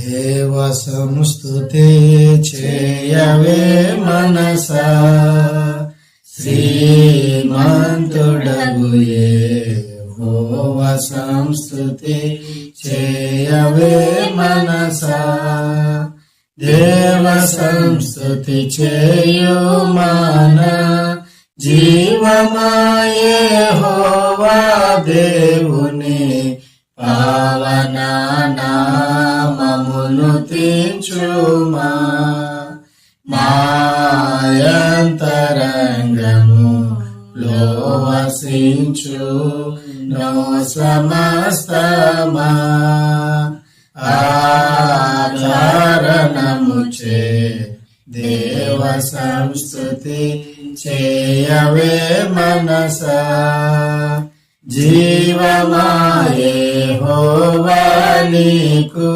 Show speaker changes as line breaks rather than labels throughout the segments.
దేవ సంస్తుతి చేయవే మనసా, శ్రీమంతుడగు యెహోవ సంస్తుతి చేయవే మనసా. దేవ సంస్తుతి చేయు మన జీవమా యెహోవా దేవుని పావన నామమును తీర్చుమా. మాయంతరంగములో వసించు నో సమస్తమా, ఆకారణముచే దేవ సంస్తుతి చేయవే మనసా. జీవమా యెహోవా నీకు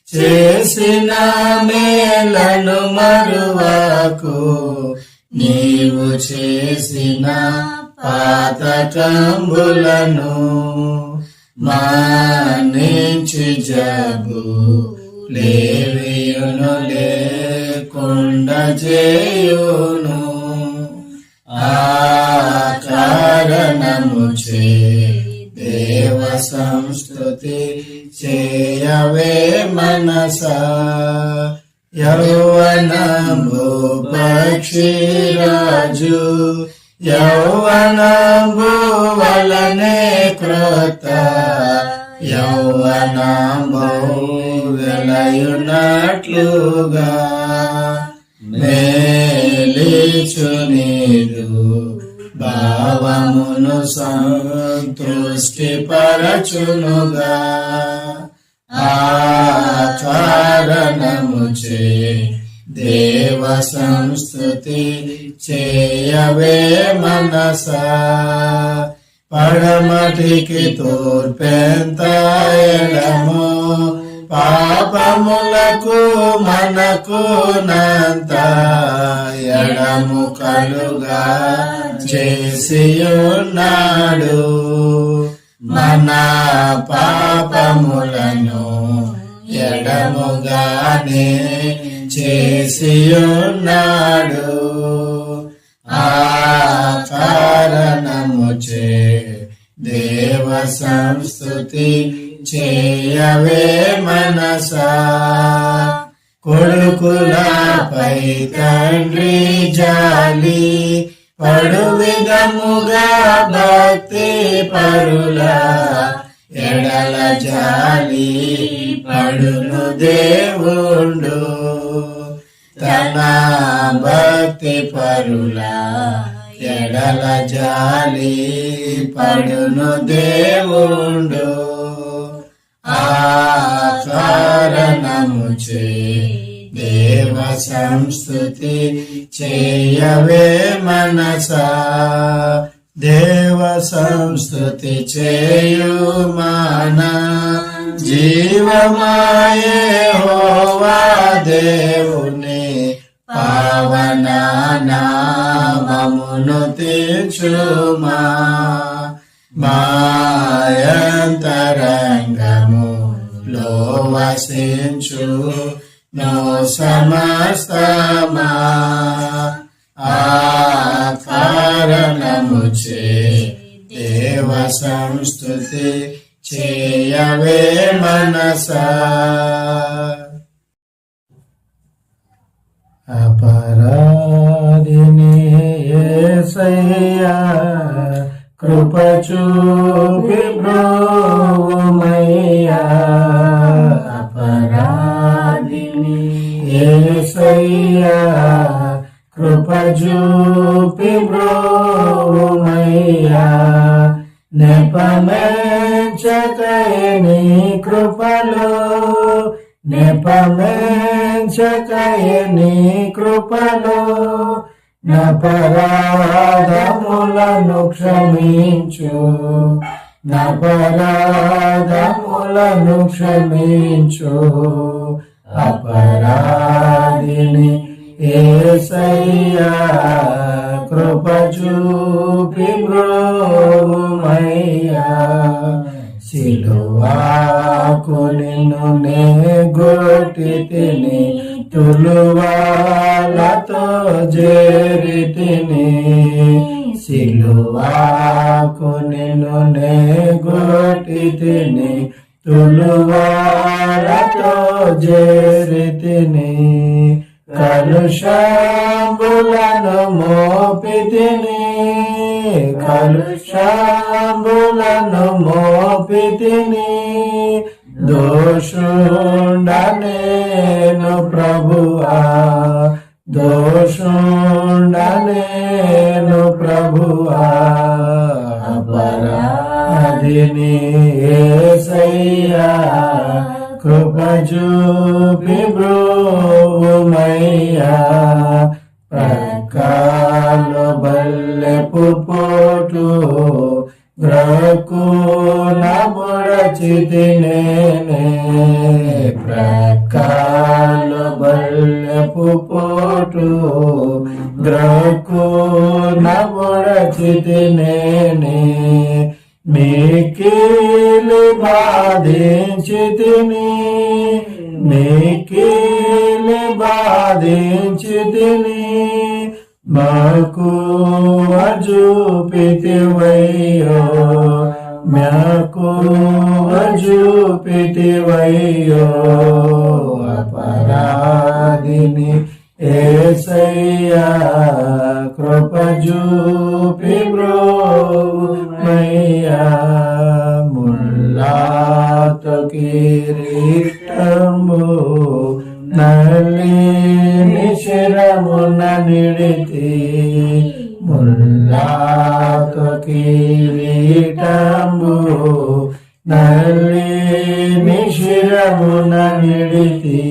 చేసిన మేలను మరువకు, నీవు చేసిన పాతకంబులను మన్నించి జబ్బు లేవియును లేకుండా చేయును. ఆకారణముచే దేవ సంస్తుతి చేయవే మనసా. యౌవనంబు పక్షిరాజు యౌవనంబు వలనే క్రొత్త, యౌవనంబు వెలయునట్లుగా మేలిచు నీదు భావమును సంతృష్టి పరచునుగా. ఆకారణముచే దేవ సంస్తుతి చేయవే మనసా. పడమటికి తూర్పెంత ఎడమో పాపములకు మనకు నంత ఎడము కలుగా చేసియున్నాడు. మన పాపములను ఎడముగానే చేసియున్నాడు. ఆకారణముచే దేవ సంస్తుతి చేయవే మనసా. కొడుకులపై తండ్రి జాలి పడు విధముగా భక్తి పరుల ఎడల జాలి పడును దేవుండు. తన భక్తి పరుల ఎడల జాలి పడును దేవుండు. ఆకారణముచే దేవ సంస్తుతి చేయవే మనసా. దేవ సంస్తుతి చేయు మన జీవమా యెహోవా దేవుని పావన నామమును తీర్చుమా. మాయంతరంగములో వసించు నో సమస్తమా, ఆకారణముచే దేవ సంస్తుతి చేయవే మనసా. అపరాధిని యేసయ్యా కృప చూపి బ్రోవుమయ్యా. అపరాధిని యేసయ్యా కృప చూపి బ్రోవుమయ్యా. నెపమెంచకయే నీ కృపలో, నెపమెంచకయే నీ కృపలో నపరాధములను క్షమించు, నపరాధములను క్షమించు. అపరాధిని యేసయ్యా కృప చూపి బ్రోవుమయ్యా. సిలువాకు నిన్ను నే గొట్టి తిని తులువాలతో చేరి తిని సిలువాకు నిన్ను నే గొట్టి తిని తులువాలతో చేరి తిని కలుషంబులను మోపి తిని కలుషంబులను మోపి తిని దోషుండనేను ప్రభువా దోషుండనేను ప్రభువా అపరాధిని యేసయ్యా కృప చూపి బ్రోవుమయ్యా ప్రకాలు బల్లెపు పోటు గ్రకు నబుడచితి నేనే ప్రకాలు బల్లెపు పోటు గ్రకు నబుడచితి నేనే మీకీలు బాధించితిని మీకీలు బాధించితిని మాకు చూపితివయ్యో మాకు చూపితివయ్యో అపరాధిని యేసయ్యా కృప చూపి బ్రోవుమయ్యా ముల్లాతో కిరీటంబు నల్లిని శిరమున నిడితి ముల్లాతో కిరీటంబు నల్లిని శిరమున నిడితి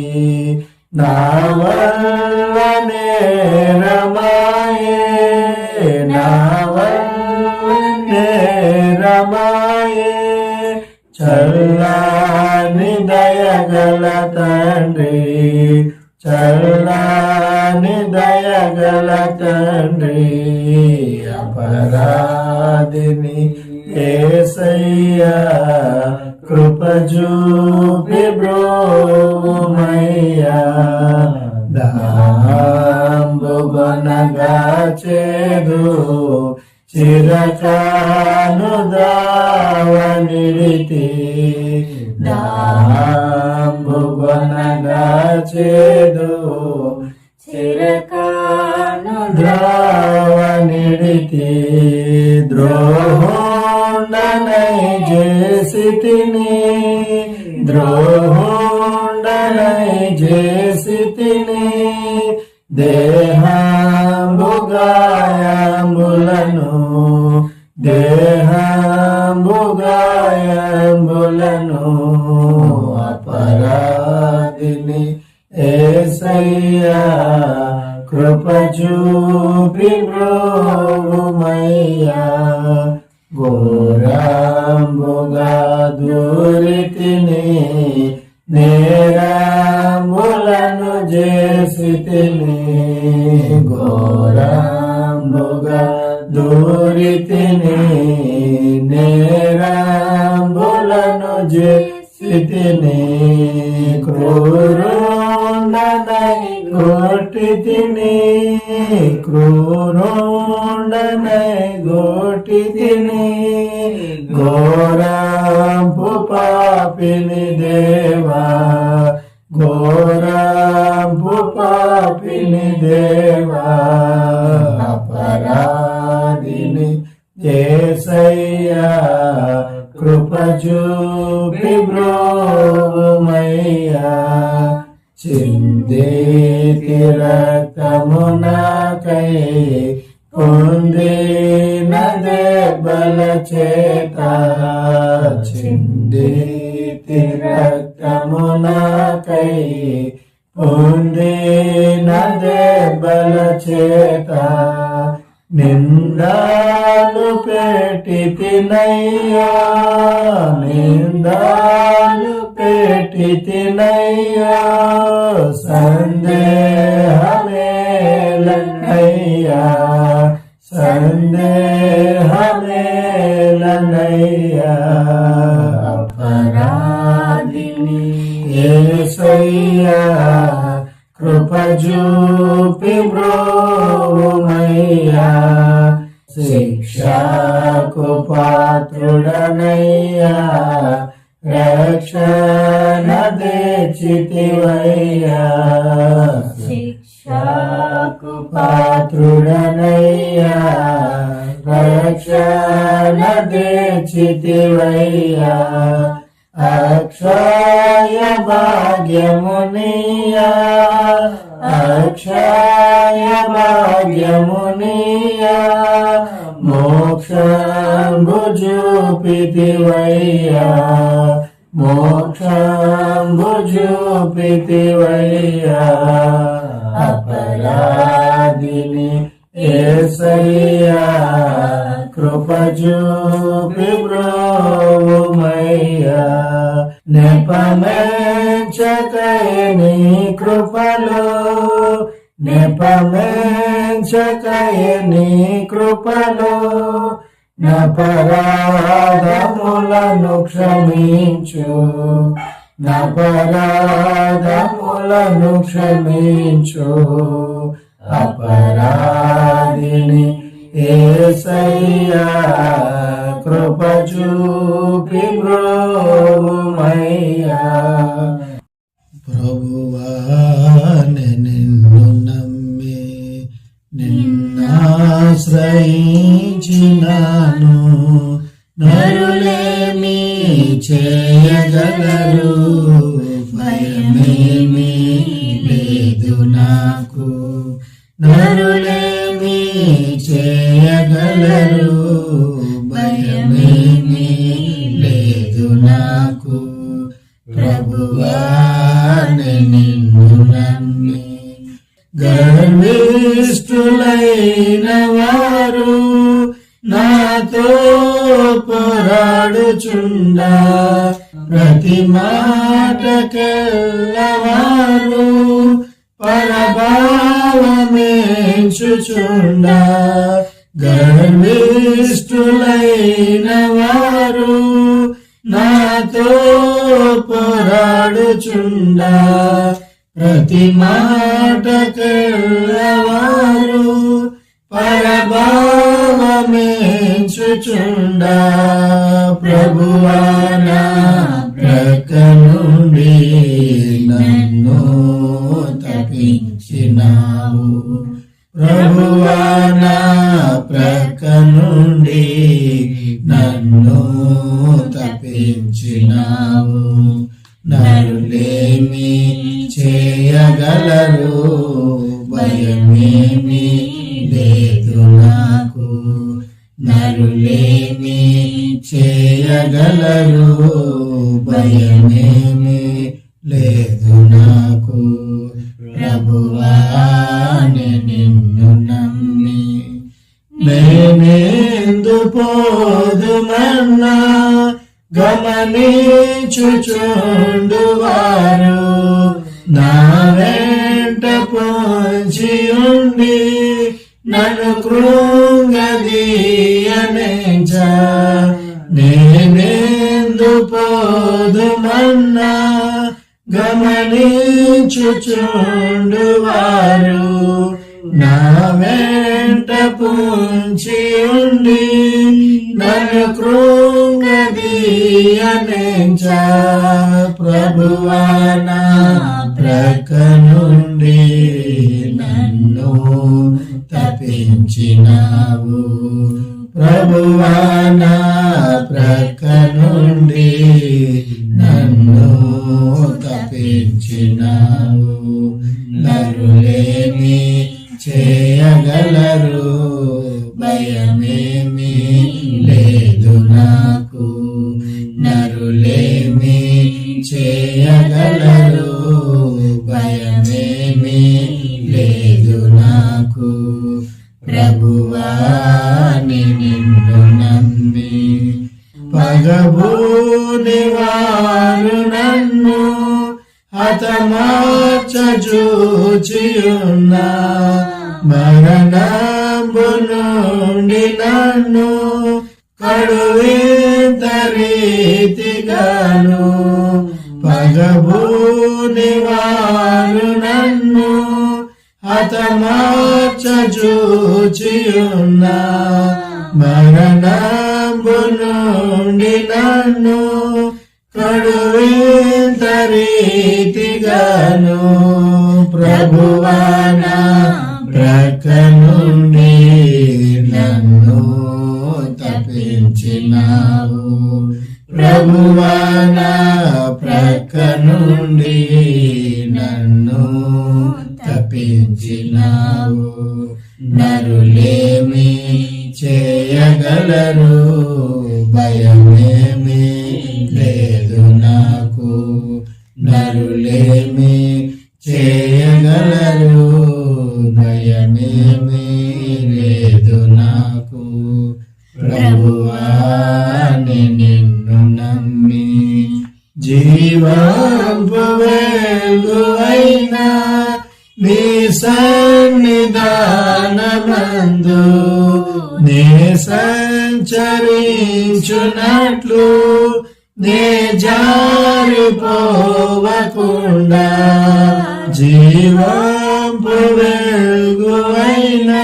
నా వల్ల నేరమాయే నా వల్ల నేరమాయే చల్లాని దయగల తండ్రి చల్లాని దయగల తండ్రి అపరాధిని యేసయ్యా కృప చూపి బ్రోవుమయ్యా దాంబుగొనగా చేదు చిరకాను దావనిడితి దాంబుగొనగా చేదు చిరకాను దావనిడితి ద్రోహుండనై చేసితిని ద్రోహుండనై చేసితిని దేహంబుగాయంబులను దేహంబుగాయంబులను అపరాధిని యేసయ్యా కృప చూపి బ్రోవుమయ్యా ఘోరంబుగా దూరితిని నేరములను చేసితిని ఘోరంబుగా దూరితిని నేరములను చేసితిని క్రూరుండనై గొట్టితిని క్రూరుండనై గొట్టితిని ఘోరంపు పాపిని దేవా ఘోరంపు పాపిని దేవా అపరాధిని యేసయ్యా కృప చూపి బ్రోవుమయ్యా చిందేతి రక్తమునకై పొందిన దెబ్బల చేత చిందేతి రక్తమునకై పొందిన దెబ్బల చేత నిందాలు పెట్టి తినయ్యా నిందాలు పెట్టి తినయ్యా సందేహమేలనయ్యా సందేహమేలనయ్యా యేసయ్యా కృప చూపి బ్రోవుమయ్యా శిక్షకు పాత్రుడనయ్యా రక్షణ తెచ్చితివయ్యా శిక్షకు పాత్రుడనయ్యా రక్షణ తెచ్చితివయ్యా అక్షయ భాగ్యమునియా అక్షయ భాగ్యమునియా మోక్షంబు చూపితివయ్యా మోక్షంబు చూపితివయ్యా అపరాధిని యేసయ్యా కృప చూపి బ్రోవుమయ్యా నెపమెంచకై నీ కృపలో నెపమెంచకై నీ కృపలో నపరాధములను క్షమించు నపరాధములను క్షమించు అపరాధిని యేసయ్యా కృప చూపి బ్రోవుమయ్యా ప్రభువా నిన్ను నమ్మి నిన్నాశ్రయించినాను నరులేమి చేయగలరు భయమేమీ లేదు నాకు నరులేమి చేయగలరు భయమేమీ లేదు నాకు ప్రభువా నిన్ను నమ్మి గర్విష్ఠులైన వారు నాతో పోరాడుచుండా ప్రతి మాటకెల్లవారు పరభావమేంచుచుండా గర్విష్ఠులైన వారు నాతో పోరాడుచుండా ప్రతి మాటకెల్లవారు పరభావమేంచుచుండా ప్రభువా నా ప్రక్క నుండి నన్ను తప్పించినావు ప్రభువా నా ప్రక్క నుండి నన్ను తప్పించినావు నరులేమి చేయగలరు భయమేమీ లేదు నాకు నరులేమి చేయగలరు భయమేమీ లేదు నాకు ప్రభువా నిన్ను నమ్మి నేనేందు పోదుమన్నా గమనించుచుండువారు నా వెంట పొంచి ఉండి నన్ను కృంగదీయనించా నేనేందు పోదుమన్నా గమనించుచుండువారు నా వెంట పొంచి ఉండి నన్ను కృంగదీయనించా ప్రభువా నా ప్రక్క నుండి నన్ను తప్పించినావు ప్రభువా నా ప్రక్క నుండి నన్ను తప్పించినావు నరులేమి చేయగలరు భయమేమీ లేదు నాకు నరులేమి చేయగలరు భయమేమీ లేదు నాకు ప్రభువా నిన్ను నమ్మి పగబూని వారు నన్ను హతమార్చజూచియున్నా మరణంబు నుండి నన్ను కడువేంత రీతిగాను పగబూ నివారు నన్ను హతమార్చూచియున్న మరణంబు నుండి నన్ను కడువింత రీతిగాను ప్రభువా నా ప్రక్క నుండి నన్ను తప్పించినావు. ప్రభువా నా ప్రక్క నుండి నన్ను తప్పించినావు. నరులేమి చేయగలరు, భయమేమి లేదు నాకు. నరులేమి చేయగలరు, భయమేమి లేదు నాకు. ప్రభువా నిన్ను నమ్మి జీవంపు వెలుగైనా నీ సన్నిధానమందు నే సంచరించునట్లు నే జారిపోవకుండా జీవంపు వెలుగైనా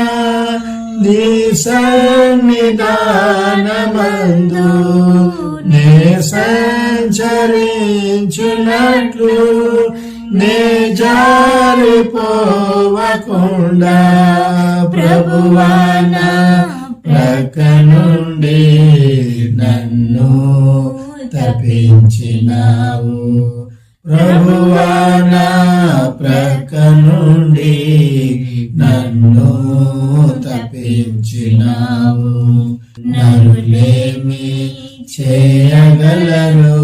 నీ సన్నిధానమందు నే సంచరించునట్లు నే జారిపోవకుండా ప్రభువా నా ప్రక్క నుండి నన్ను తప్పించినావు. ప్రభువా నా ప్రక్క నుండి నన్ను తప్పించినావు. నరులేమి చేయగలరు,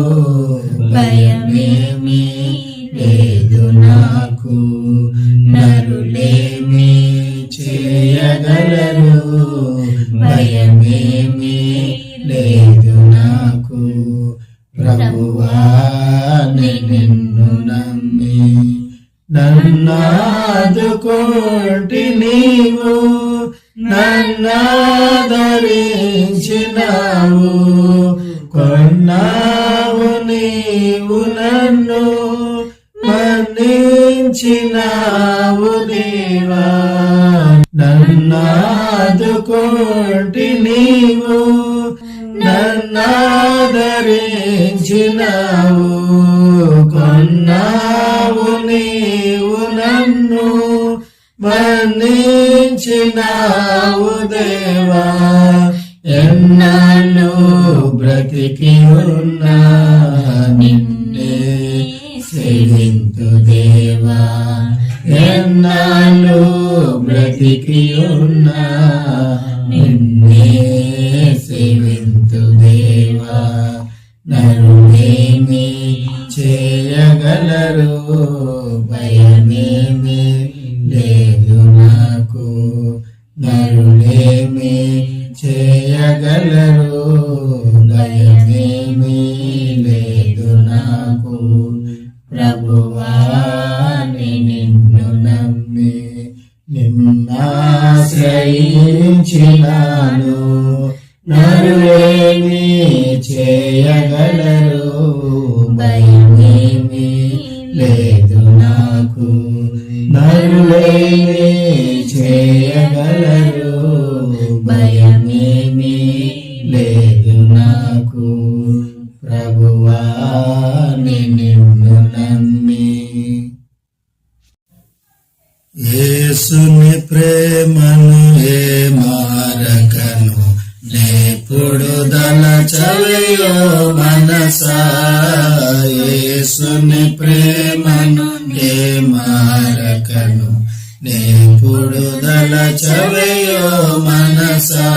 భయమేమి లేదు నాకు. నరులేమి చేయగలరు, భయమేమి లేదు నాకు. ప్రభువా నిన్ను నమ్మి నన్నాదుకోటి నీవు నన్నాదరించినావు. కొన్నావు నీవు నన్ను మన్నించినావు దేవా. నన్నాదుకోటి నీవు నన్నాదరించినావు. కొన్నావు నీవు నన్ను మన్నించినావు దేవా. ఎన్నాళ్ళు బ్రతికి ఉన్నా నిన్నే సేవింతు దేవా. ఎన్నాళ్ళు బ్రతికి ఉన్నా నిన్నే సేవింతు దేవా. నరులేమి చేయగలరు, భయమేమి లేదు నాకు. నరులేమి చేయగలరు, భయమేమి లేదు నాకు. ప్రభువా నిన్ను నమ్మి నిన్నాశ్రయించినాను. నరులేమి చేయగలరు, భయమేమి లేదు నాకు. నరులేమి చేయగలరు, భయమేమి లేదు నాకు. ప్రభువా నిన్ను నమ్మి యేసుని ప్రేమను ఏ మారకను నేపుడు దలచవయో మనసా. యేసుని ప్రేమను ఏ మారకను నేపుడు దలచవయో మనసా.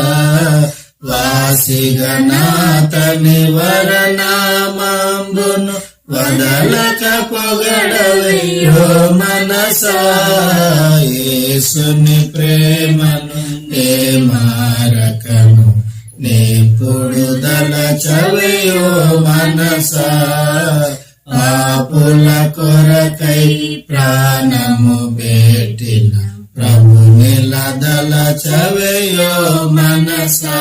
వాసిగనాతని వరనామంబును వదలక పొగడవయ్యో మనసా. యేసుని ప్రేమను ఏ మారకను నేపుడు దలచవయ్యో మనసా. పాపుల కొరకై ప్రాణము పెట్టిన ప్రభుని దలచవయ్యో మనసా.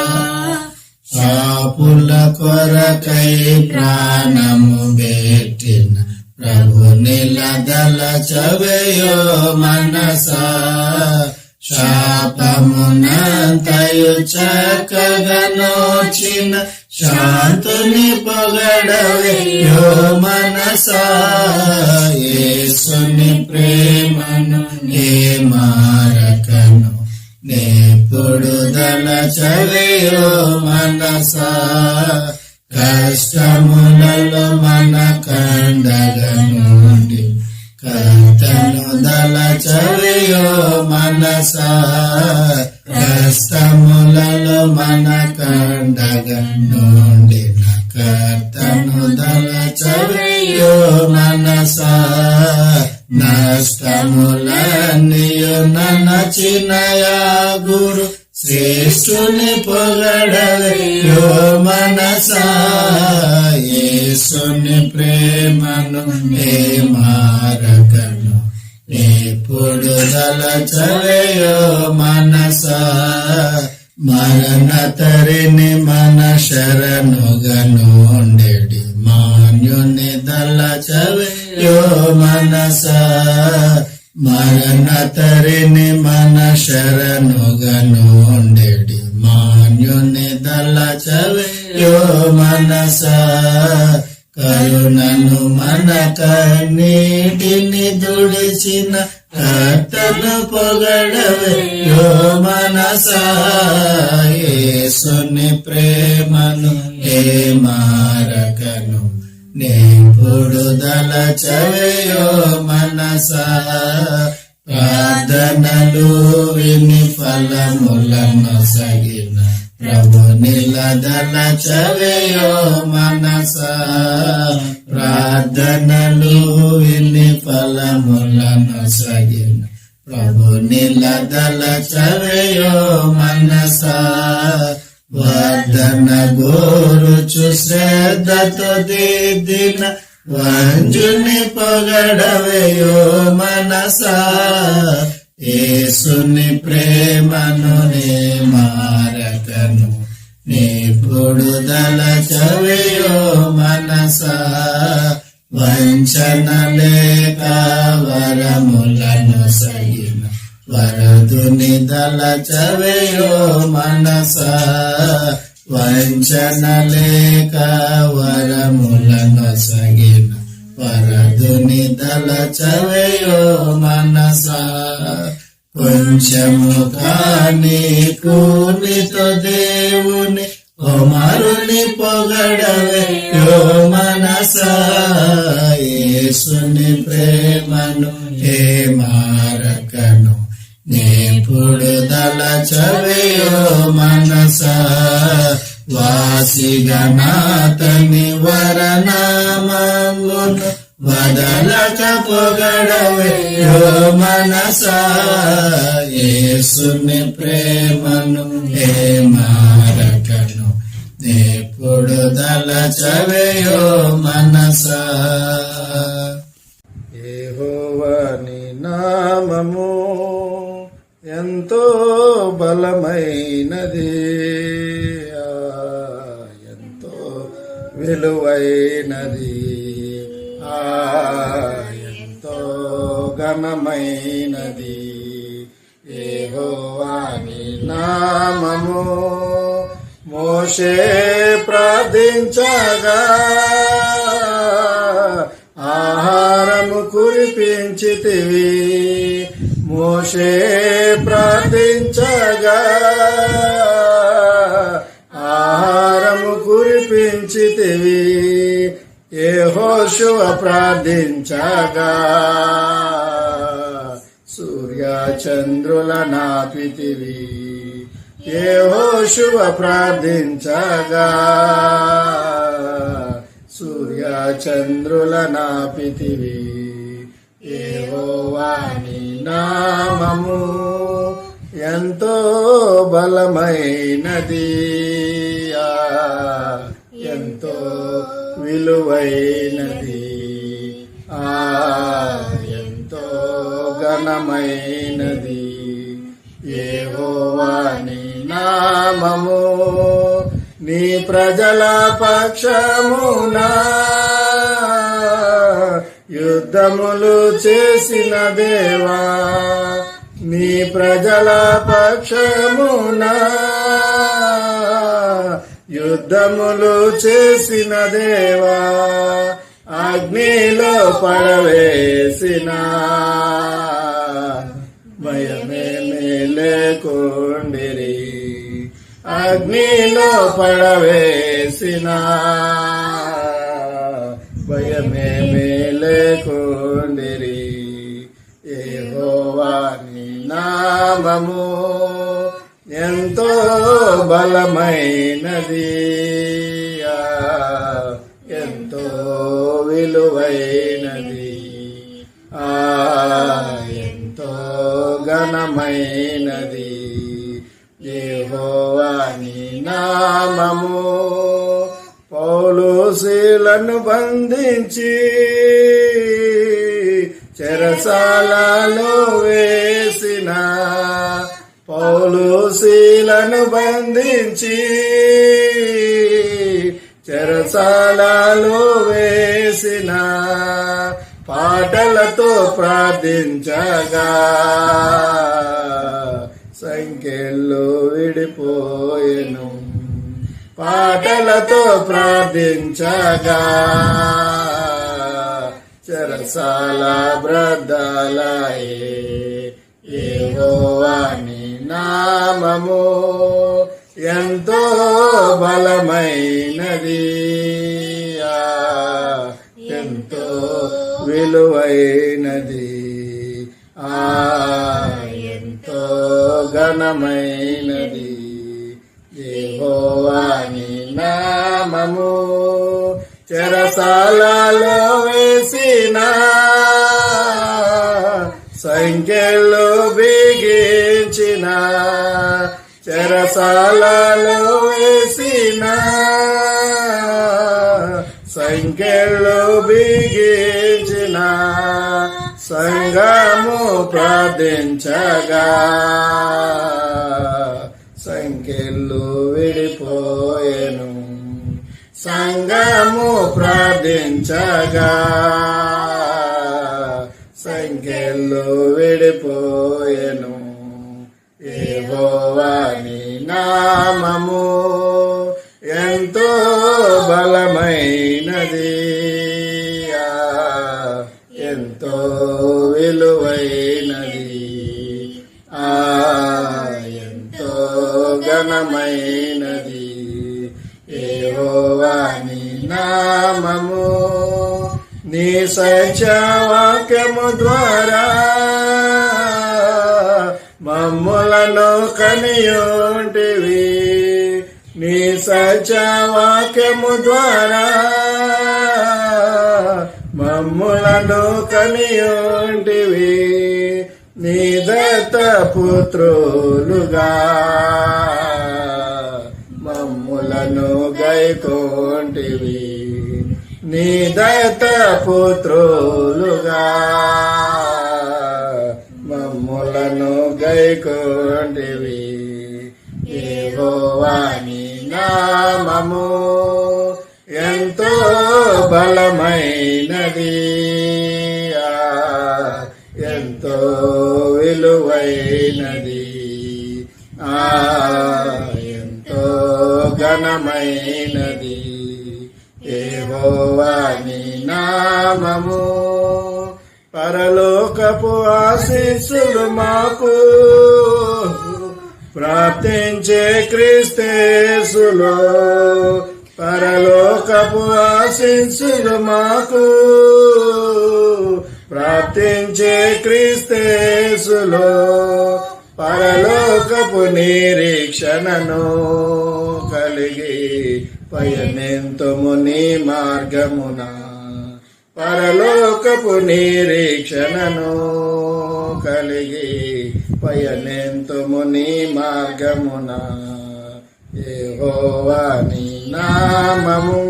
పాపుల కొరకై ప్రాణము పెట్టిన ప్రభుని నిలదలచవేయో మనసా శాపమునంతయు చక్కగా నోచిన శాంతుని పొగడవేయో మనసా యేసుని ప్రేమను ఏ మారకను నేపుడు దలచవేయో మనసా కష్టములలో మన కండగా నుండి కర్తను దలచవేయో మనసా కష్టములలో మన కండగా నుండి కర్తను దలచవేయో మనసా నష్టములన్నీయు ననచినయా గురు శ్రేష్ఠుని పొగడవేయో మనసా యేసుని ప్రేమను ఏ మారకను నేపుడు దలచవేయో మనసా మరణతరిని మన శరణుగా నుండెడి మాన్యుని దలచవేయో మనసా మరణతరిని మన శరణుగా నుండెడి మాన్యుని దలచవేయో మనసా కరుణను మన కన్నీటిని దుడిచిన కర్తను పొగడవేయో మనసా యేసుని ప్రేమను ఏ మారకను నేపుడు దలచవేయో మనసా ప్రార్థనలు విని ఫలములను సగిన ప్రభు నిలదలచవేయో మనసా ప్రార్థనలు విని ఫలములను సగిన ప్రభు నిలదలచవేయో మనసా వర్ధన గోరుచు శ్రద్ధతో దిద్దిన వంజుని పొగడవేయో మనసా యేసుని ప్రేమను నే మారకను నేపుడు దలచవేయో మనసా వంచన లేక వరములను సగిన వరదుని దలచవేయో మనసా వంచన లేక వరములను సగిన వరదుని దలచవేయో మనసా కొంచెము కాని కూనితో దేవుని కుమారుని పొగడవేయో మనసా యేసుని ప్రేమను ఏ మారకను నేపుడు దలచవేయో మనసా వాసిగనాతని వరనామమును వదలక పొగడవేయో మనసా యేసుని ప్రేమను ఏ మారకను నేపుడు దలచవేయో మనసా
యెహోవా నీ నామము ఎంతో బలమైనది ఎంతో విలువైనది ఎంతో ఘనమైనది యెహోవా నీ నామము మోషే ప్రార్థించగా ఆహారము కురిపించితివి మోషే ప్రార్థించగా ఆహారము కురిపించితివి యెహోషువ ప్రార్థించగా సూర్య చంద్రుల నాపితివి యెహోషువ ప్రార్థించగా సూర్య చంద్రుల నాపితివి యెహోవా నీ నామము ఎంతో బలమైనది ఎంతో విలువైనది ఎంతో ఘనమైనది యెహోవా నీ నామము నీ ప్రజల పక్షమునా యుద్ధములు చేసిన దేవా నీ ప్రజల పక్షమున యుద్ధములు చేసిన దేవా అగ్నిలో పడవేసిన భయమేమీ లేకుండిరి అగ్నిలో పడవేసిన భయమేమీ లేకుండిరి యెహోవా నీ నామము ఎంతో బలమైనది ఎంతో విలువైనది ఎంతో ఘనమైనది యెహోవా నీ నామము పౌలు శీలను బంధించి చెరసాలలో వేసిన పౌలు శీలను బంధించి చెరసాలలో వేసిన పాటలతో ప్రార్థించగా సంఖ్యలు విడిపోయెను పాటలతో ప్రార్థించగా చెరసాల బ్రద్దలాయే యెహోవా నీ నామము ఎంతో బలమైనది ఎంతో విలువైనది ఎంతో ఘనమైనది యెహోవా నీ నామము చెరసాలలో వేసిన సంఖ్యలు బిగించిన చెరసాలలో వేసిన సంఖ్యలు బిగించిన సంఘము ప్రార్థించగా సంఖ్యలు విడిపోయెను సంఘము ప్రార్థించగా సంఖ్యలు విడిపోయెను యెహోవా నీ నామము ఎంతో బలమైనది ఎంతో విలువైనది ఎంతో ఘనమైనది యెహోవా నీ నామము నీ సత్యవాక్యము ద్వారా మమ్ములను కనియుంటివి నీ సత్యవాక్యము ద్వారా మమ్ములను కనియుంటివి నీ దత్త పుత్రులుగా మమ్ములను గైకొంటివి నీ దత్త పుత్రులుగా మమ్ములను గైకొంటివి యెహోవా నీ నామము ఎంతో బలమైనది ఎంతో విలువైనది ఎంతో ఘనమైనది యెహోవా నీ నామము పరలోకపు ఆశీస్సులు మాకు ప్రాప్తించే క్రీస్తేసులో పరలోకపు ఆశీస్సులు మాకు ప్రాప్తించే క్రీస్తేసులో పరలోకపు నిరీక్షణను కలిగి పయనింతుము నీ మార్గమున పరలోకపు నిరీక్షణను కలిగి పయనింతుము నీ మార్గమున యెహోవా నీ నామము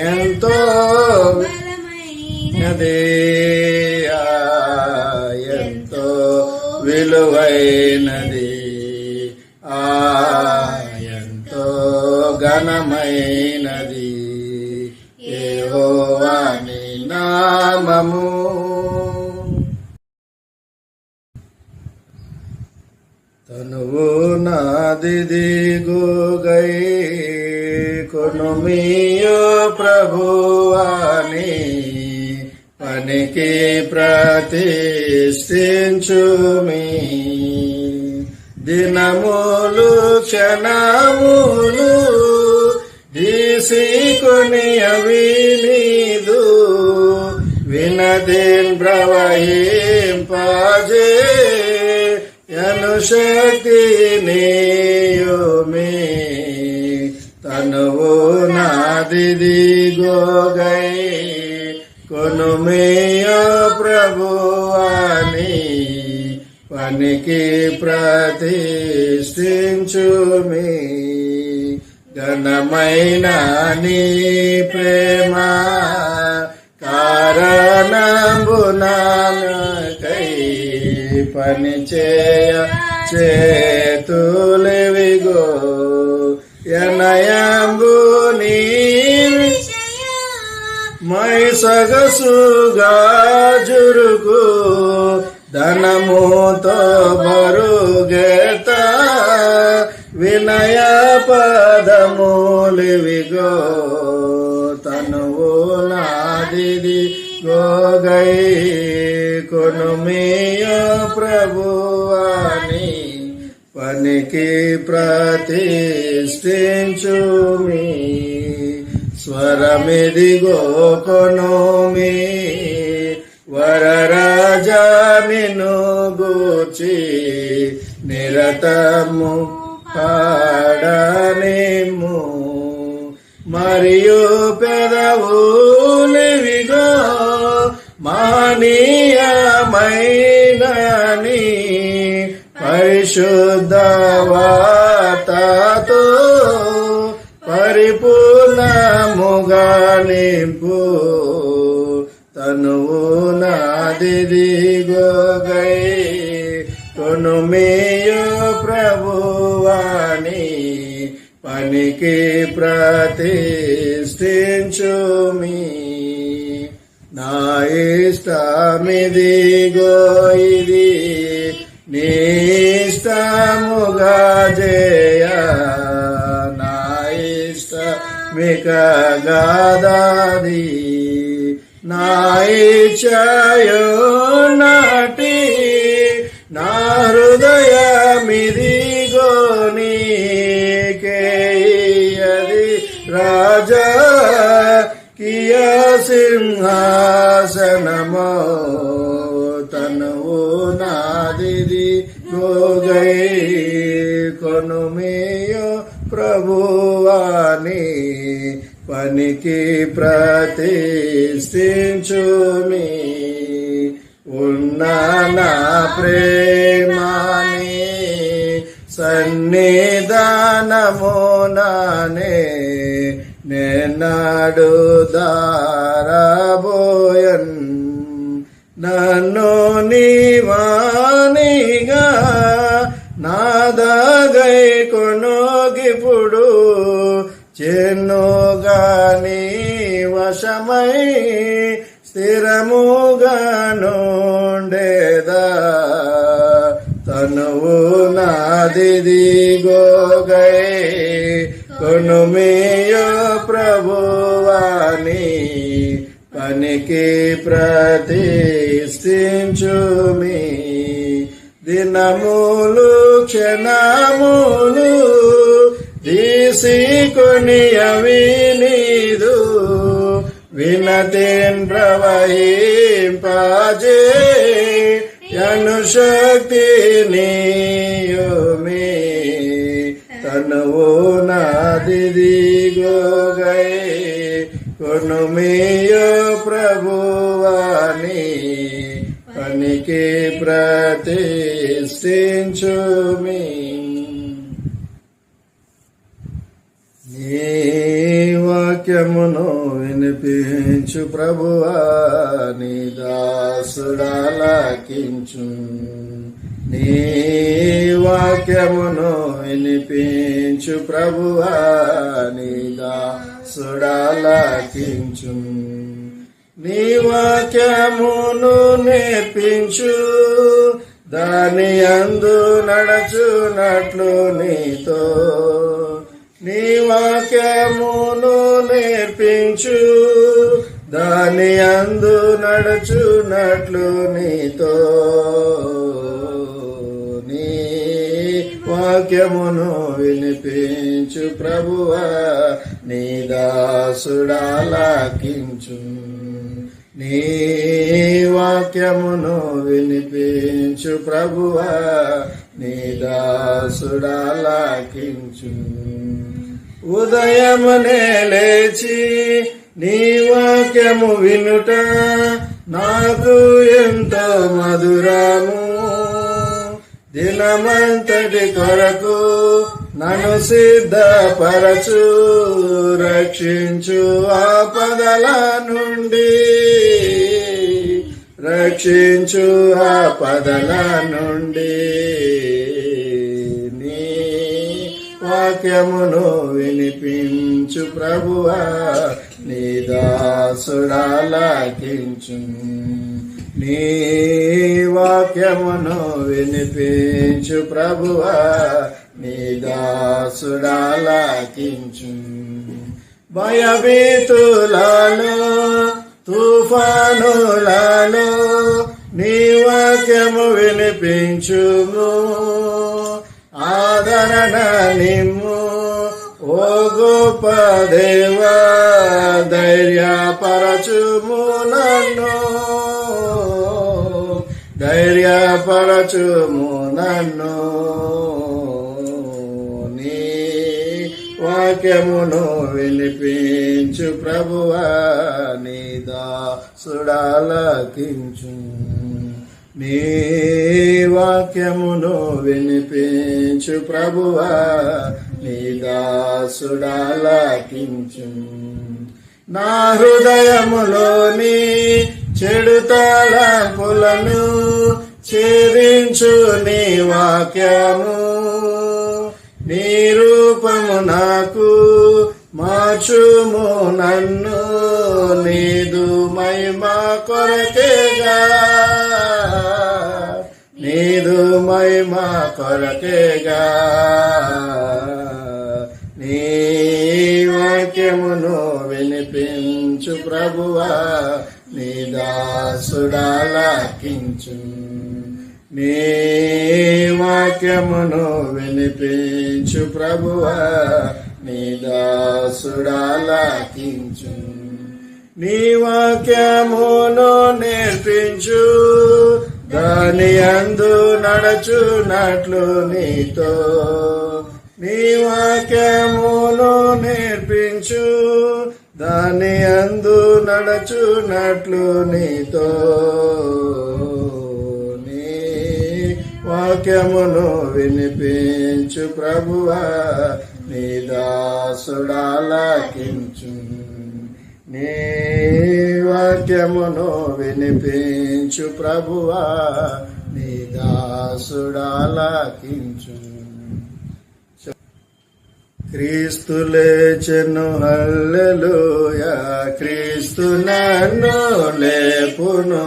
ఎంతో బలమైనది ఎంతో విలువైనది ఎంతో ఘనమైనది యెహోవా నీ నామము కొనుమియో ప్రభువాని పనికి ప్రతిష్ఠించుమి. దినములు క్షణములు తీసుకొని అవి నీదు వినదిన్ ప్రవహింపజే యను శక్తి నీయుమి. తనువు నాదిది గోగై కొనుమియో ప్రభువాని పనికి ప్రతిష్ఠించుమి. ఘనమైన నీ ప్రేమ కారణంబునాకై పని చేతులివిగో ఎనయంబు నీ మై సగసుగా జురుకు ధనముతో బరుగెత వినయ పదములివిగో తనువు నాదిది గోగై కొనుమియో ప్రభువాని పనికి ప్రతిష్ఠించుమి. స్వరమిదిగో కొనుమి వరరాజా నిన్ను గూర్చి నిరతము పాడనేము. మరియు పెదవులివిగో మానీయమైనని పరిశుద్ధ వార్తతో పరిపూర్ణముగా నింపు. తనువు నాదిది గోగై కొనుమియో ప్రభువాని పనికి ప్రతిష్ఠించుమి. నా ఇష్టమిదిగో ఇది నీ ఇష్టముగా జయ నా ఇష్టమిక గాదాది నా ఇచ్ఛయో నాటి నా హృదయమిదిగో నీకేయది రాజా కియ సింహాసనమో. తనువు నాదిది గోగై కొనుమియో ప్రభువాని పనికి ప్రతిష్ఠించుమి. ఉన్న నా ప్రేమాని సన్నిధానమునానే నేనాడు దారబోయన్. నన్ను నీవానిగా నాదగై కొనోగిపుడు చెన్నుగాని వశమై స్థిరముగా నుండేదా. తనువు నాదిది గోగై కొనుమియో ప్రభువాని పనికి ప్రతిష్ఠించుమి. దినములు క్షణములు తీసుకొని అవి నీదు వినతిన్ ప్రవహింపజే యను శక్తి నీయుమి. తనువు నాదిది గోగై కొనుమియో ప్రభువాని పనికి ప్రతిష్ఠించుమి. నీ వాక్యమును వినిపించు ప్రభువా నీ దాసుడాలకించు. నీ వాక్యమును వినిపించు ప్రభువా నీ దాసుడాలకించు. నీ వాక్యమును నేర్పించు దాని అందు నడచునట్లు నీతో నీ వాక్యమును నేర్పించు దాని అందు నడుచున్నట్లు నీతో నీ వాక్యమును వినిపించు ప్రభువా నీ దాసుడాలకించు నీ వాక్యమును వినిపించు ప్రభువా నీ దాసుడాలకించు ఉదయమునే లేచి నీ వాక్యము వినుట నాకు ఎంతో మధురము దినమంతటి కొరకు నన్ను సిద్ధపరచు రక్షించు ఆపదల నుండి రక్షించు ఆపదల నుండి నీ వాక్యమును వినిపించు ప్రభువా నీ దాసుడాలకించు నీ వాక్యమును వినిపించు ప్రభువా నీ దాసుడాలకించు భయభీతులలో తుఫానులలో నీ వాక్యము వినిపించుము ఆదరణ నిమ్ము ఓ గొప్ప దేవా ధైర్యపరచుము నన్ను ధైర్యపరచుము నన్ను నీ వాక్యమును వినిపించు ప్రభువా నీ దాసుడాలకించు నీ వాక్యమును వినిపించు ప్రభువా నీ దాసుడాలకించు నా హృదయములోని చెడు తలంపులను ఛేదించు నీ వాక్యము నీ రూపము నాకు మార్చుము నన్ను నీదు మహిమా కొరకేగా నీదు మహిమా కొరకేగా నీ వాక్యమును వినిపించు ప్రభువా నీ దాసుడాలకించు నీ వాక్యమును వినిపించు ప్రభువా నీ దాసుడాలకించు నీ వాక్యమును నేర్పించు దాని అందు నడుచున్నట్లు నీతో నీ వాక్యమును నేర్పించు దాని అందు నడుచున్నట్లు నీతో నీ వాక్యమును వినిపించు ప్రభువా నీ దాసుడాలకించు నీ వాక్యమును వినిపించు ప్రభువా నీ దాసుడాలకించు క్రీస్తు లేచెను హల్లెలూయా క్రీస్తు నన్ను లేపును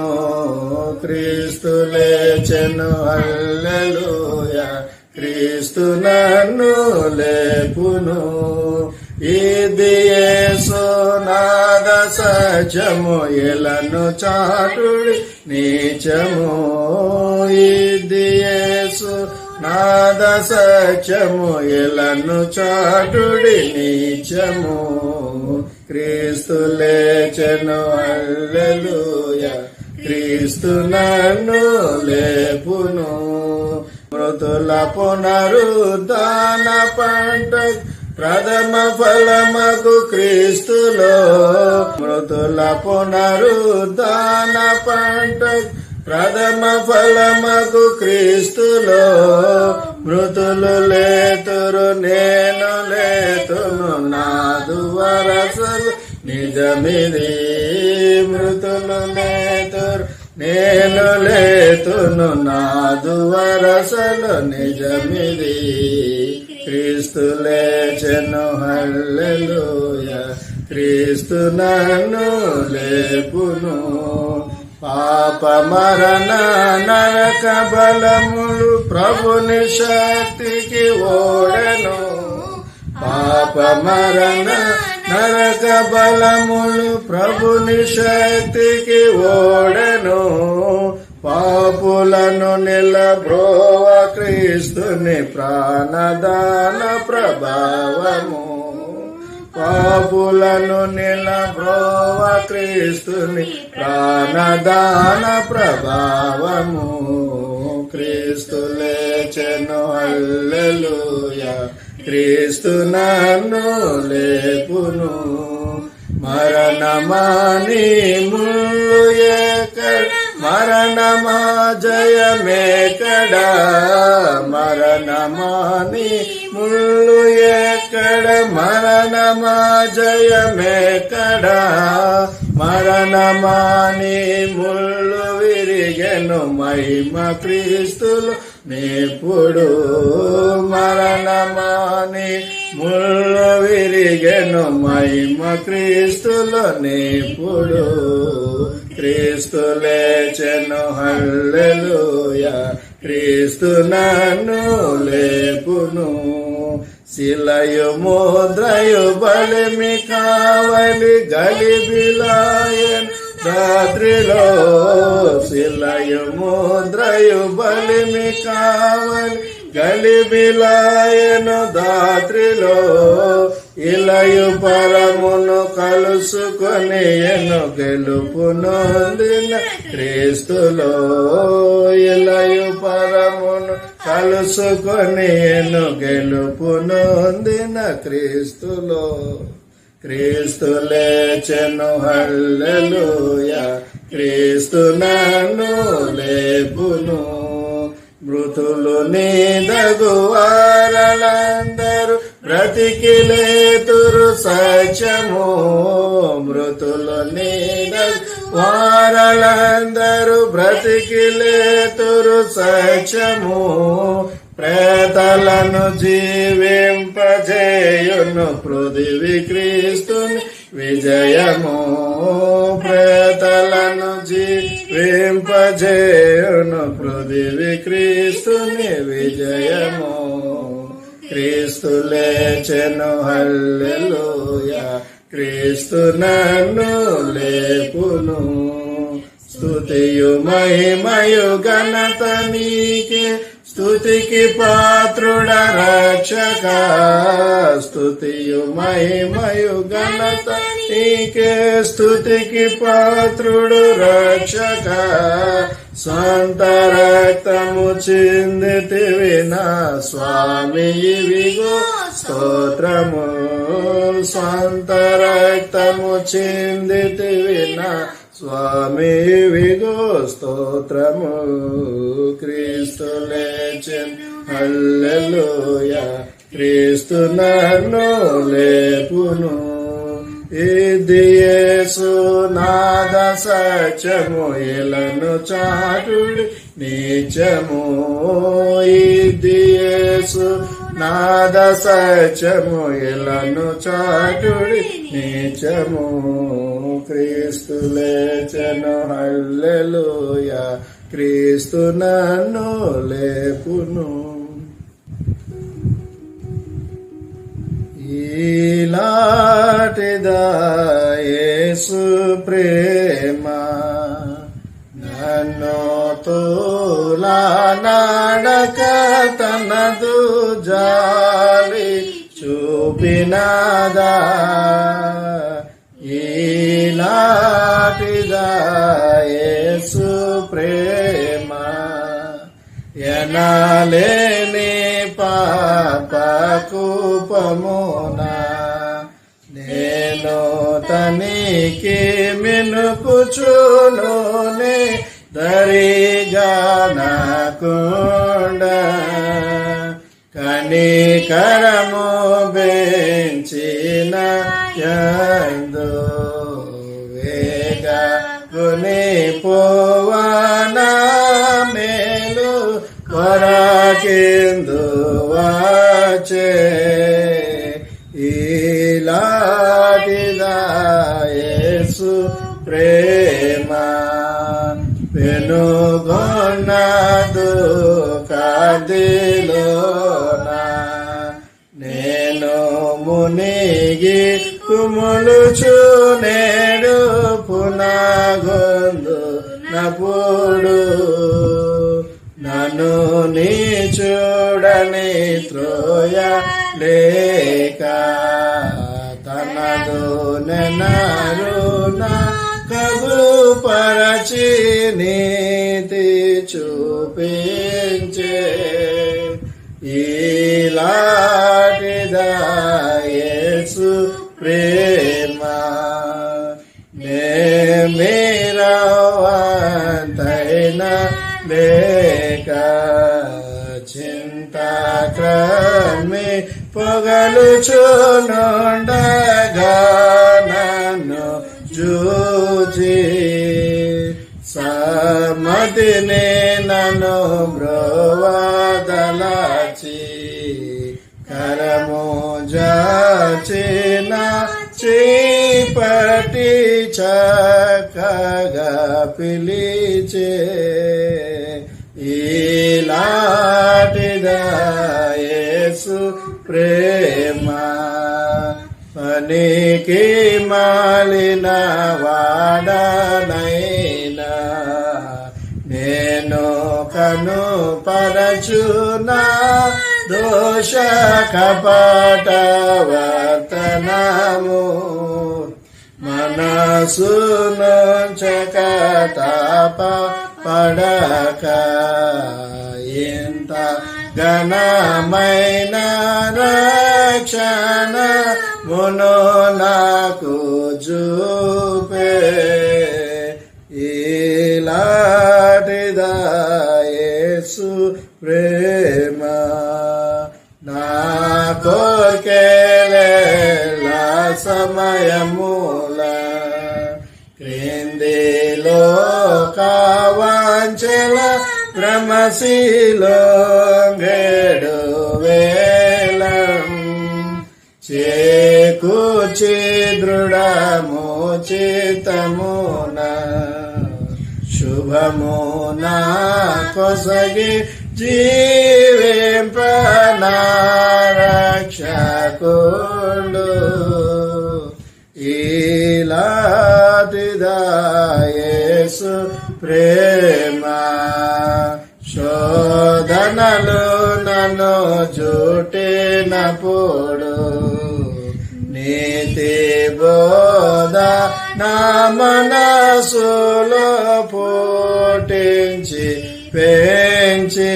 క్రీస్తు లేచెను హల్లెలూయా క్రీస్తు నన్ను లేపును ఇది యేసు నాద సత్యము ఎలను చాటుడి నీచము ఇది యేసు నాద సత్యము ఎలను చాటుడి నీచము క్రీస్తు లేచెను హల్లెలూయా క్రీస్తు నన్ను లేపును మృతుల పునరుద్ధాన పంట ప్రథమ ఫలమగు క్రీస్తులో మృతుల పునరుద్ధాన పంట ప్రథమ ఫలమగు క్రీస్తులో మృతులు లేతురు నేను లేతును నాదు వరసలు నిజమిది మృతులు లేతురు నేను లేతును నాదు వరసలు నిజమిది క్రీస్తు లేచెను హల్లెలూయా క్రీస్తు నన్ను లేపును పాప మరణ నరక బలములు ప్రభుని శక్తికి ఓడను పాప మరణ నరక బలములు ప్రభుని శక్తికి ఓడెను. పాపులను నిలబ్రోవ క్రీస్తుని ప్రాణదాన ప్రభావము. పాపులను నిలబ్రోవ క్రీస్తుని ప్రాణదాన ప్రభావము. క్రీస్తు లేచెను హల్లెలూయా, క్రీస్తు నన్ను లేపును. మరణమాని ముళ్ళు ఎక్కడ, మరణమా జయమేకడా. మరణమాని ముళ్ళు ఎక్కడ, మరణమా జయమేకడా. మరణమాని ముళ్ళు విరిగెను మహిమ క్రీస్తులు నేపుడు. మరణమాని ముళ్ళు విరిగెను మహిమ క్రీస్తులు నేపుడు. క్రీస్తు లేచెను హల్లెలూయా, క్రీస్తు నన్ను లేపును. శిలయు ముద్రయు బలిమి కావలి గలిబిలాయన్ రాత్రిలో. శిలయు ముద్రయు బలిమి కావలి గలిబిలాయను దాత్రిలో. ఇలయు పరమును కలుసుకొని ఎను గెలుపునొందిన క్రీస్తులో. ఇలయు పరమును కలుసుకొని ఎను గెలుపునొందిన క్రీస్తులో. క్రీస్తు లేచెను హల్లెలూయా, క్రీస్తు నన్ను లేపును. మృతులు నీదగు వారలందరూ బ్రతికి లేతురు సత్యము. మృతులు నీదగు వారలందరూ బ్రతికి లేతురు సత్యము. ప్రేతలను జీవింపజేయును పృథివీ క్రీస్తుని విజయము. ప్రేతలను జీవింపజేయును పృథివీ క్రీస్తుని విజయము. క్రీస్తు లేచెను హల్లెలూయా, క్రీస్తు నన్ను లేపును. స్తుతియు మహిమయు ఘనత నీకే, స్తుతికి పాత్రుడ రక్షక. స్తుతియు మహిమయు ఘనత నీకే, స్తుతికి పాత్రుడు రక్షక. స్వంత రక్తము చిందితివి నా స్వామి, ఇవిగో స్తోత్రము. స్వంత రక్తము చిందితివి నా స్వామి, ఇవిగో స్తోత్రము. క్రీస్తు లేచెను హల్లెలూయా, క్రీస్తు నన్ను లేపును. ఇది యేసు నాద సత్యము, ఎలను చాటుడి నీచము. ఇది యేసు నాద సత్యము, ఎలను చాటుడి నీచము. క్రీస్తు లేచెను హల్లెలూయా, క్రీస్తు నన్ను లేపును. ఈలాటిదా యేసు ప్రేమ, నన్ను తోలనాడక తనదు జాలి చూపినదా. ఈలాటిదా యేసు ప్రేమ, ఎనలేని పాప కూపమునా నేను తనికి మినుకుచునునే దరిగా నాకుండ. కనికరము బెంచిన యందు వేగా గుని పోవనా మేలు కొరకిందు వచ్చే. ఈలాటిదా యేసు ప్రేమ, పెనుగొన్నదు కదిలోన నేను కుమిగి కుములుచు నేడు పునగొందు నపుడు నన్ను నీ చూడని త్రోయ లేక తనదు నెనరున కగుపరచి నీతి చూపించే ఈలాటిదా యేసు ప్రేమ మేరవంతైన లేక చింతక్రమి పొగలుచునుండగా నన్ను జూచి సమతిని నన్ను బ్రోవదలచి కరము జాచిన చీపటి చక్కగా పిలిచే ఈలాటిదా యేసు ప్రేమ పనికి మాలిన వాడనైనా నేను కను పరచునా దోష కపట వర్తనము మనసును చకతాప పడక ఇంత ఘనమైన రక్షణ మును నాకు చూపే ఈలాటిదా యేసు ప్రేమ నా కోర్కెల సమయమూల క్రిందిలో కావాంచెల భ్రమశిలో గేడు వేలం చేకూర్చి దృఢము చిత్తమున శుభమున కొసగి జీవింపనా రక్షకుండు ఈలాటిదా యేసు ప్రేమ శోధనలు నన్ను జుటినప్పుడు నీతి బోధ నా మనసులో పుట్టించి పెంచి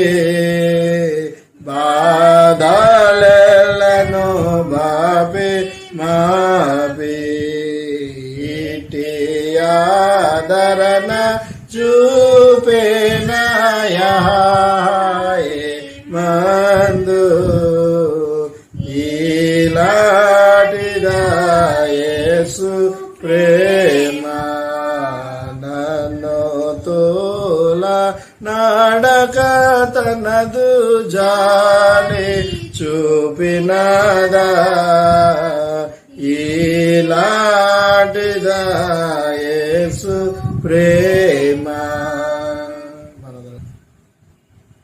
బాధలను బాపి మాపి ఇటి ఆదరణ చూపెనాయే మందు ఈలాటిదా యేసు ప్రేమ నన్ను తోల నాడక తనదు జాలి చూపినదా ఈలాటిదా యేసు ప్రేమ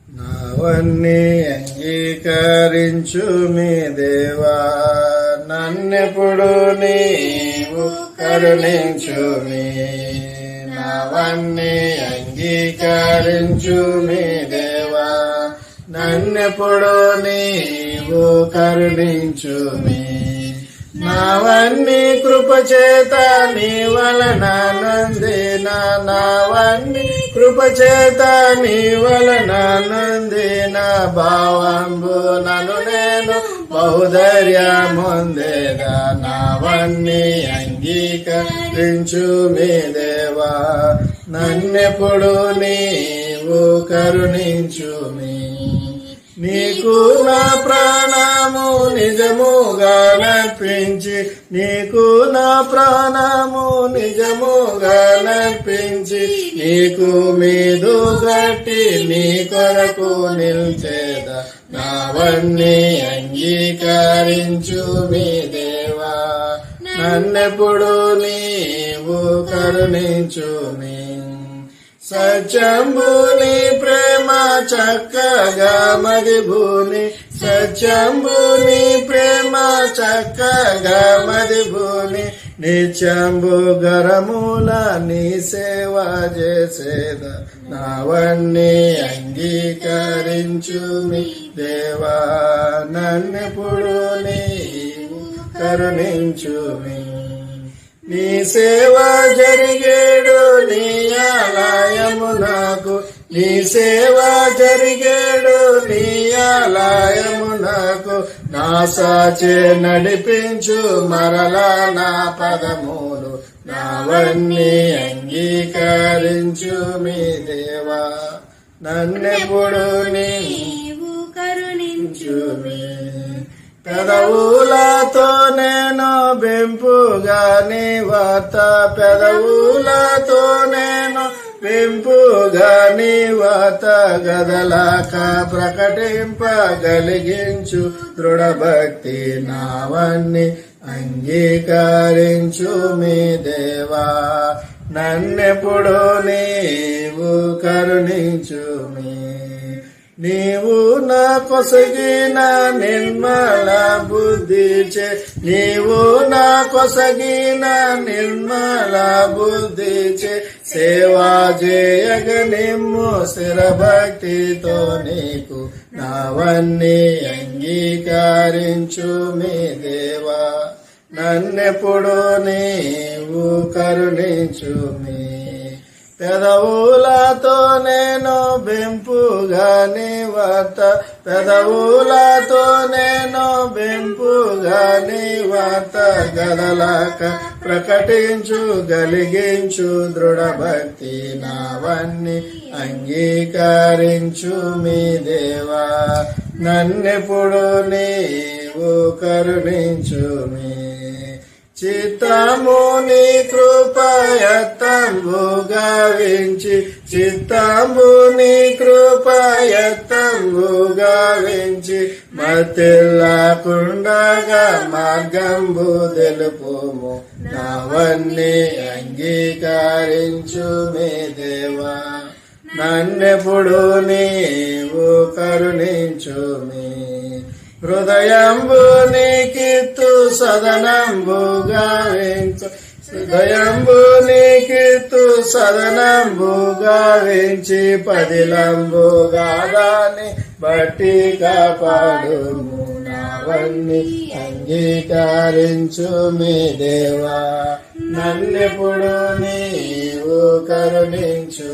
నావన్నీ అంగీకరించు మీ దేవా నన్నెప్పుడు నీవు కరుణించు మీ నావన్నీ అంగీకరించు మీ దేవా నన్నెప్పుడు నీవు కరుణించు మీ నావన్నీ కృపచేత నీ వలన నందిన నావన్నీ కృపచేత నీ వలన నందిన భావంబు నన్ను నేను బహుధైర్యముందేగా నావన్నీ అంగీకరించు మీ దేవా నన్నెప్పుడు నీవు కరుణించు మీ నీకు నా ప్రాణము నిజముగా నర్పించి నీకు నా ప్రాణము నిజముగా నర్పించి నీకు మీదు గట్టి నీ కొరకు నిల్చేదా నావన్నీ అంగీకరించు మీ దేవా నన్నెప్పుడు నీవు కరుణించు మీ సత్యంబుని ప్రేమ చక్కగా మదిభూని సత్యంబుని ప్రేమ చక్కగా మదిబుని నిత్యంబు గరముల నీ సేవ చేసేద నావన్నీ అంగీకరించు మీ దేవా నన్నెప్పుడు నీవు కరుణించు నీ సేవ జరిగేడు నీ ఆలయము నాకు నీ సేవ జరిగేడు నీ ఆలయము నాకు నా సాచే నడిపించు మరలా నా పదములు నావన్నీ అంగీకరించు మీ దేవా నన్నెప్పుడు నీవు కరుణించు పెదవులతో నేను బెంపుగా నీ వార్త పెదవులతో నేను బెంపుగా నీ వార్త గదలాక ప్రకటింపగలిగించు దృఢభక్తి నావన్నీ అంగీకరించు మీ దేవా నన్నెప్పుడు నీవు కరుణించు నీవు నా కొసగిన నిర్మల బుద్ధి చే నీవు నా కొసగిన నిర్మల బుద్ధి చే సేవా చేయగ నిమ్ము స్థిరభక్తితో నీకు నావన్నీ అంగీకరించు మీ దేవా నన్నెప్పుడు నీవు కరుణించు పెదవులతో నేను బెంపుగా నీ వార్త పెదవులతో నేను బెంపుగా నీ వార్త గదలాక ప్రకటించు గలిగించు దృఢభక్తి నావన్నీ అంగీకరించు మీ దేవా నన్నెప్పుడు నీవు కరుణించు చిత్తము నీ కృపయత్తంబు గావించి చిత్తము నీ కృపయత్తంబు గావించి మతిల్లకుండగా మార్గంబు తెలుపుము నావన్నీ అంగీకరించు మీ దేవా నన్నెప్పుడు నీవు కరుణించు హృదయంబు నీకిత్తు సదనంబు గావించు హృదయంబు నీకిత్తు సదనంబు గావించి పదిలంబు గాదాని బట్టి కాపాడుము నావన్నీ అంగీకరించు మీ దేవా నన్నెప్పుడు నీవు కరుణించు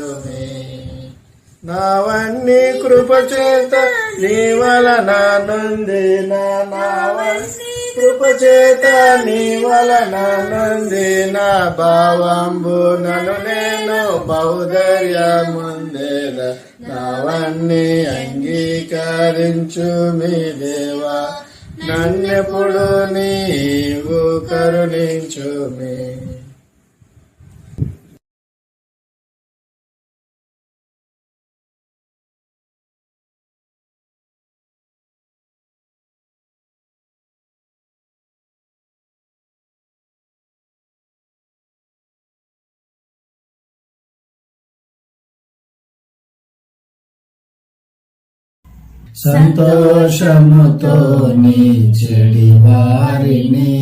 నావన్నీ కృపచేత నీ వలన నొందిన నావన్నీ కృపచేత నీ వలన నొందిన భావంబు నన్ను నేను బహుధైర్యముందేద నావన్నీ అంగీకరించు మీ దేవా నన్నెప్పుడు నీవు కరుణించు
సంతోషముతో నీ చెడి వారిని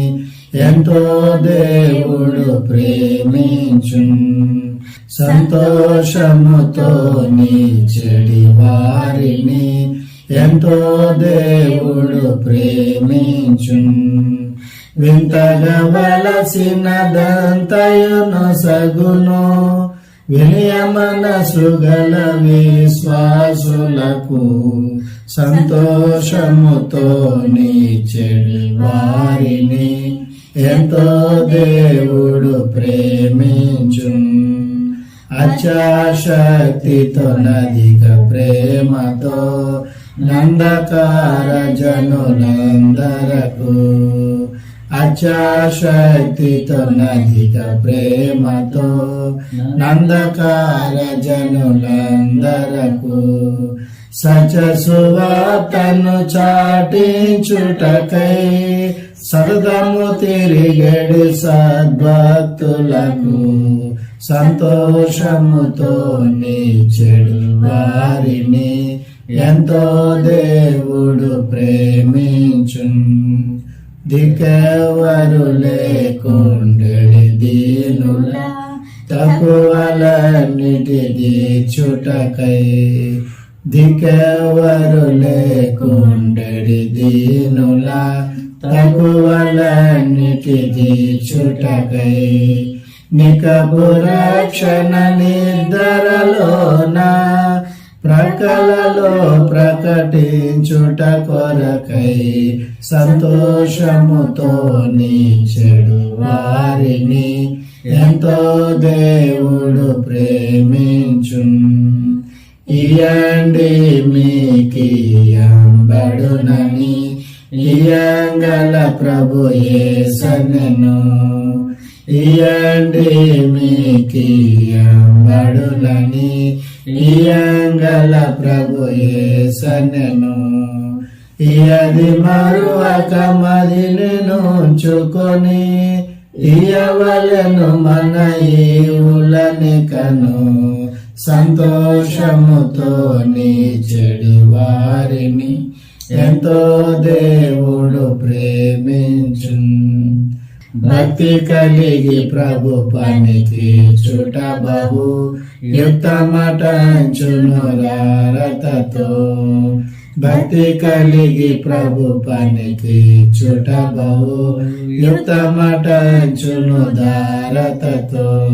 ఎంతో దేవుడు ప్రేమించు సంతోషముతో నీ చెడి వారిని ఎంతో దేవుడు ప్రేమించు వింతగా వలసినదంతయును సగును వినయమనసు గల విశ్వాసులకు సంతోషముతో నీ చెడి వారిని ఎంతో దేవుడు ప్రేమించు అత్యాశక్తితో నదిక ప్రేమతో నందకార జనులందరకు అత్యాశక్తితో నదిక ప్రేమతో నందకార జనులందరకు సచసువార్తను చాటించుటకై సర్వము తిరిగడి సద్భక్తులకు సంతోషముతో నీ చెడు వారిని ఎంతో దేవుడు ప్రేమించున్. దిక్కెవరు లేకుండెడి దీనుల తక్కువలన్నిటి తీర్చుటకై. దిక్కెవరు లేకుండెడి దీనుల తక్కువలన్నిటి తీర్చుటకై. నికపు రక్షణ నిద్రలోన ప్రకలలో ప్రకటించుట కొరకై. సంతోషముతో నీ చెడు వారిని ఎంతో దేవుడు ప్రేమించున్. ఇయండి మీకియంబడునని ఇయంగల ప్రభు యేసనెను. ఇయండి మీకియంబడునని ఇయంగల ప్రభు యేసనెను. ఇయది మరువక మదిని నుంచుకొని ఇయవలెను మన ఈవులనికను. సంతోషముతో నీ చెడు వారిని ఎంతో దేవుడు ప్రేమించున్. భక్తి కలిగి ప్రభు పనికి చుట బహు యుక్తమటంచును రారతతో. భక్తి కలిగి ప్రభు పనికి చుట బహు యుక్తమటంచును దారతతో.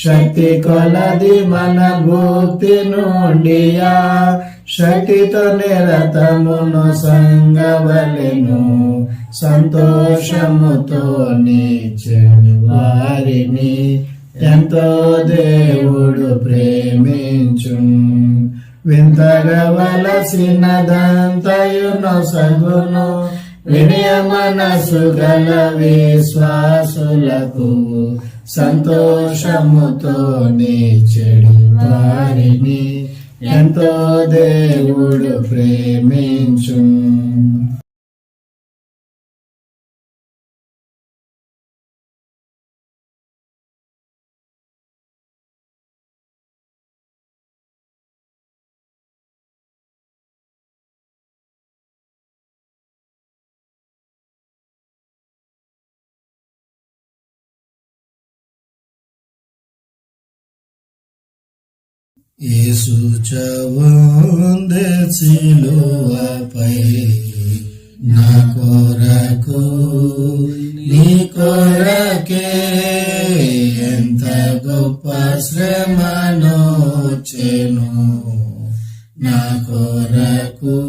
శక్తి కొలది మన భక్తి నుండియా శక్తితో నిరతమును సంగవలెను. సంతోషముతో నీ చెడు వారిని ఎంతో దేవుడు ప్రేమించున్. వింతగవలసినదంతయును సగును వినయ మనసు గల విశ్వాసులకు. సంతోషముతో నీ చెడు వారిని ఎంతో దేవుడు ప్రేమించున్. యేసు చవందే సిలువపై నా కొరకు నీ కొరకే ఎంత గొప్ప శ్రమనొచ్చెను. నా కొరకు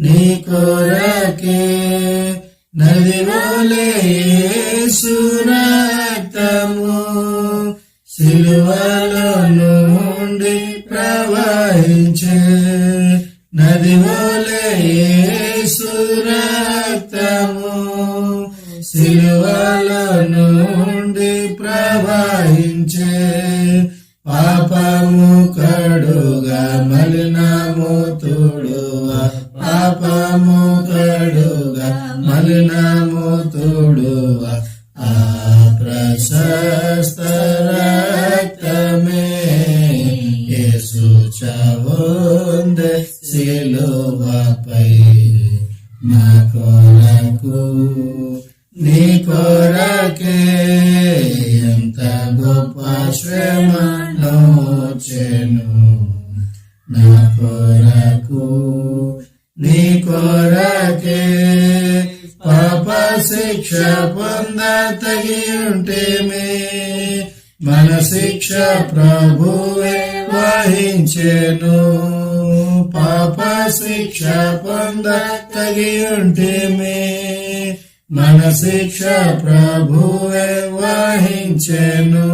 నీ కొరకే నది వలె యేసు రక్తము సిలువలో నుండి ప్రవహించే. నది వలె యేసు రక్తము సిలువలో నుండి ప్రవహించే. పాపము కడుగా మలినము తుడువా. పాపము కడుగా మలినము తుడువా. ఆ ప్రశస్త రక్తమే యేసు చవందే సిలువపై నా కొరకు నీ కొరకే ఎంత గొప్ప శ్రమనొచ్చెను. నా కొరకు నీ కొరకే పాప శిక్ష పొంద తగి ఉంటేమే. మన శిక్ష ప్రభువే వహించెను. పాప శిక్ష పొంద తగి ఉంటేమే. మన శిక్ష ప్రభువే వహించెను.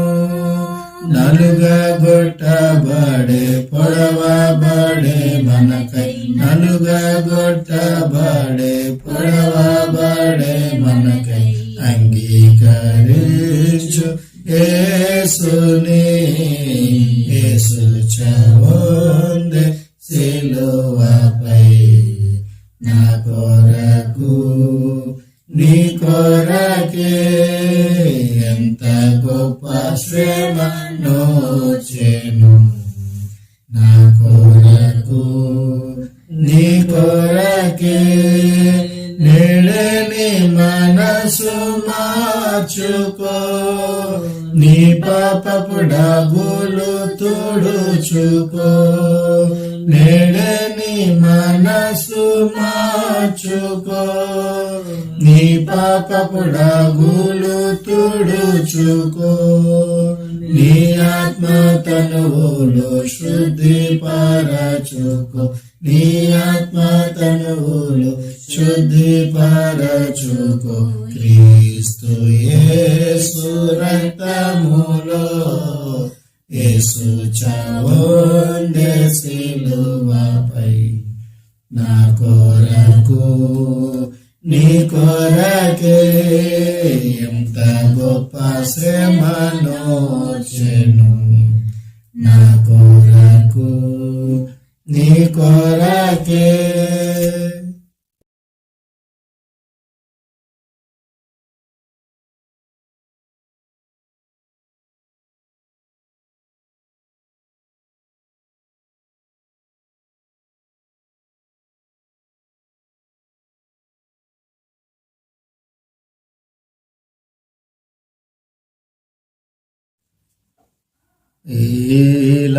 నలుగగొట్టబడే పొడవబడే మనకై. నలుగగొట్టబడే పొడవబడే మనకై. అంగీకరించు యేసుని. యేసు చవందే సిలువపై నా కొరకు నీ కొరకే ఎంత గొప్ప శ్రమనొచ్చెను. నా కొరకు మార్చుకో, నీ పాపపు డగులు తుడుచుకో, నేడే నీ మనసు మార్చుకో, నీ పాపపు డగులు తుడుచుకో, నీ ఆత్మ తనువులు శుద్ధి పరచుకో, నీ ఆత్మ తనువులు శుద్ధి పరచుకో, క్రీస్తు యేసు రక్తములో యేసు చావొందె సిలువపై, నా కొరకు నీ కొరకే ఎంత గొప్ప శ్రమనొచ్చెను, నా కొరకు నీ కొరకే.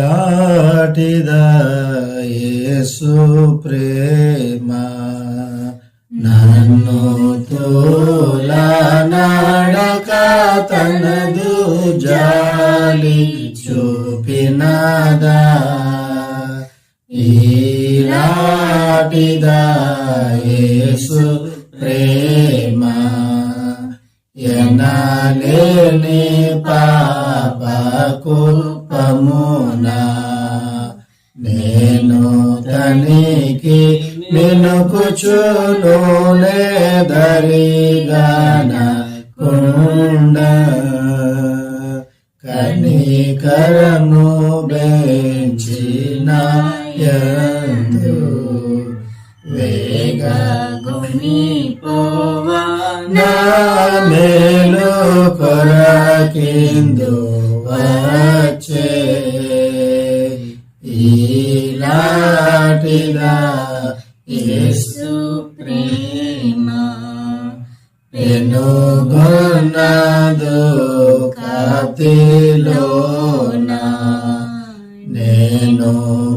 ఈలాటిదా యేసు ప్రేమ, నన్ను తోలనాడక తనదు జాలి చూపినదా, ఈలాటిదా యేసు ప్రేమ, ఎనలేని పాపకు పమునా, నేను తనికి మినుకుచులోనే దరిగాన కుండ, కనికరము బెంచిన యందు వేగగుని పోవా, నా మేలు కొరకిందు వచ్చే, ఈలాటిదా యేసు ప్రేమ, పెనుగొన్నదు కత్తిలోన, నేను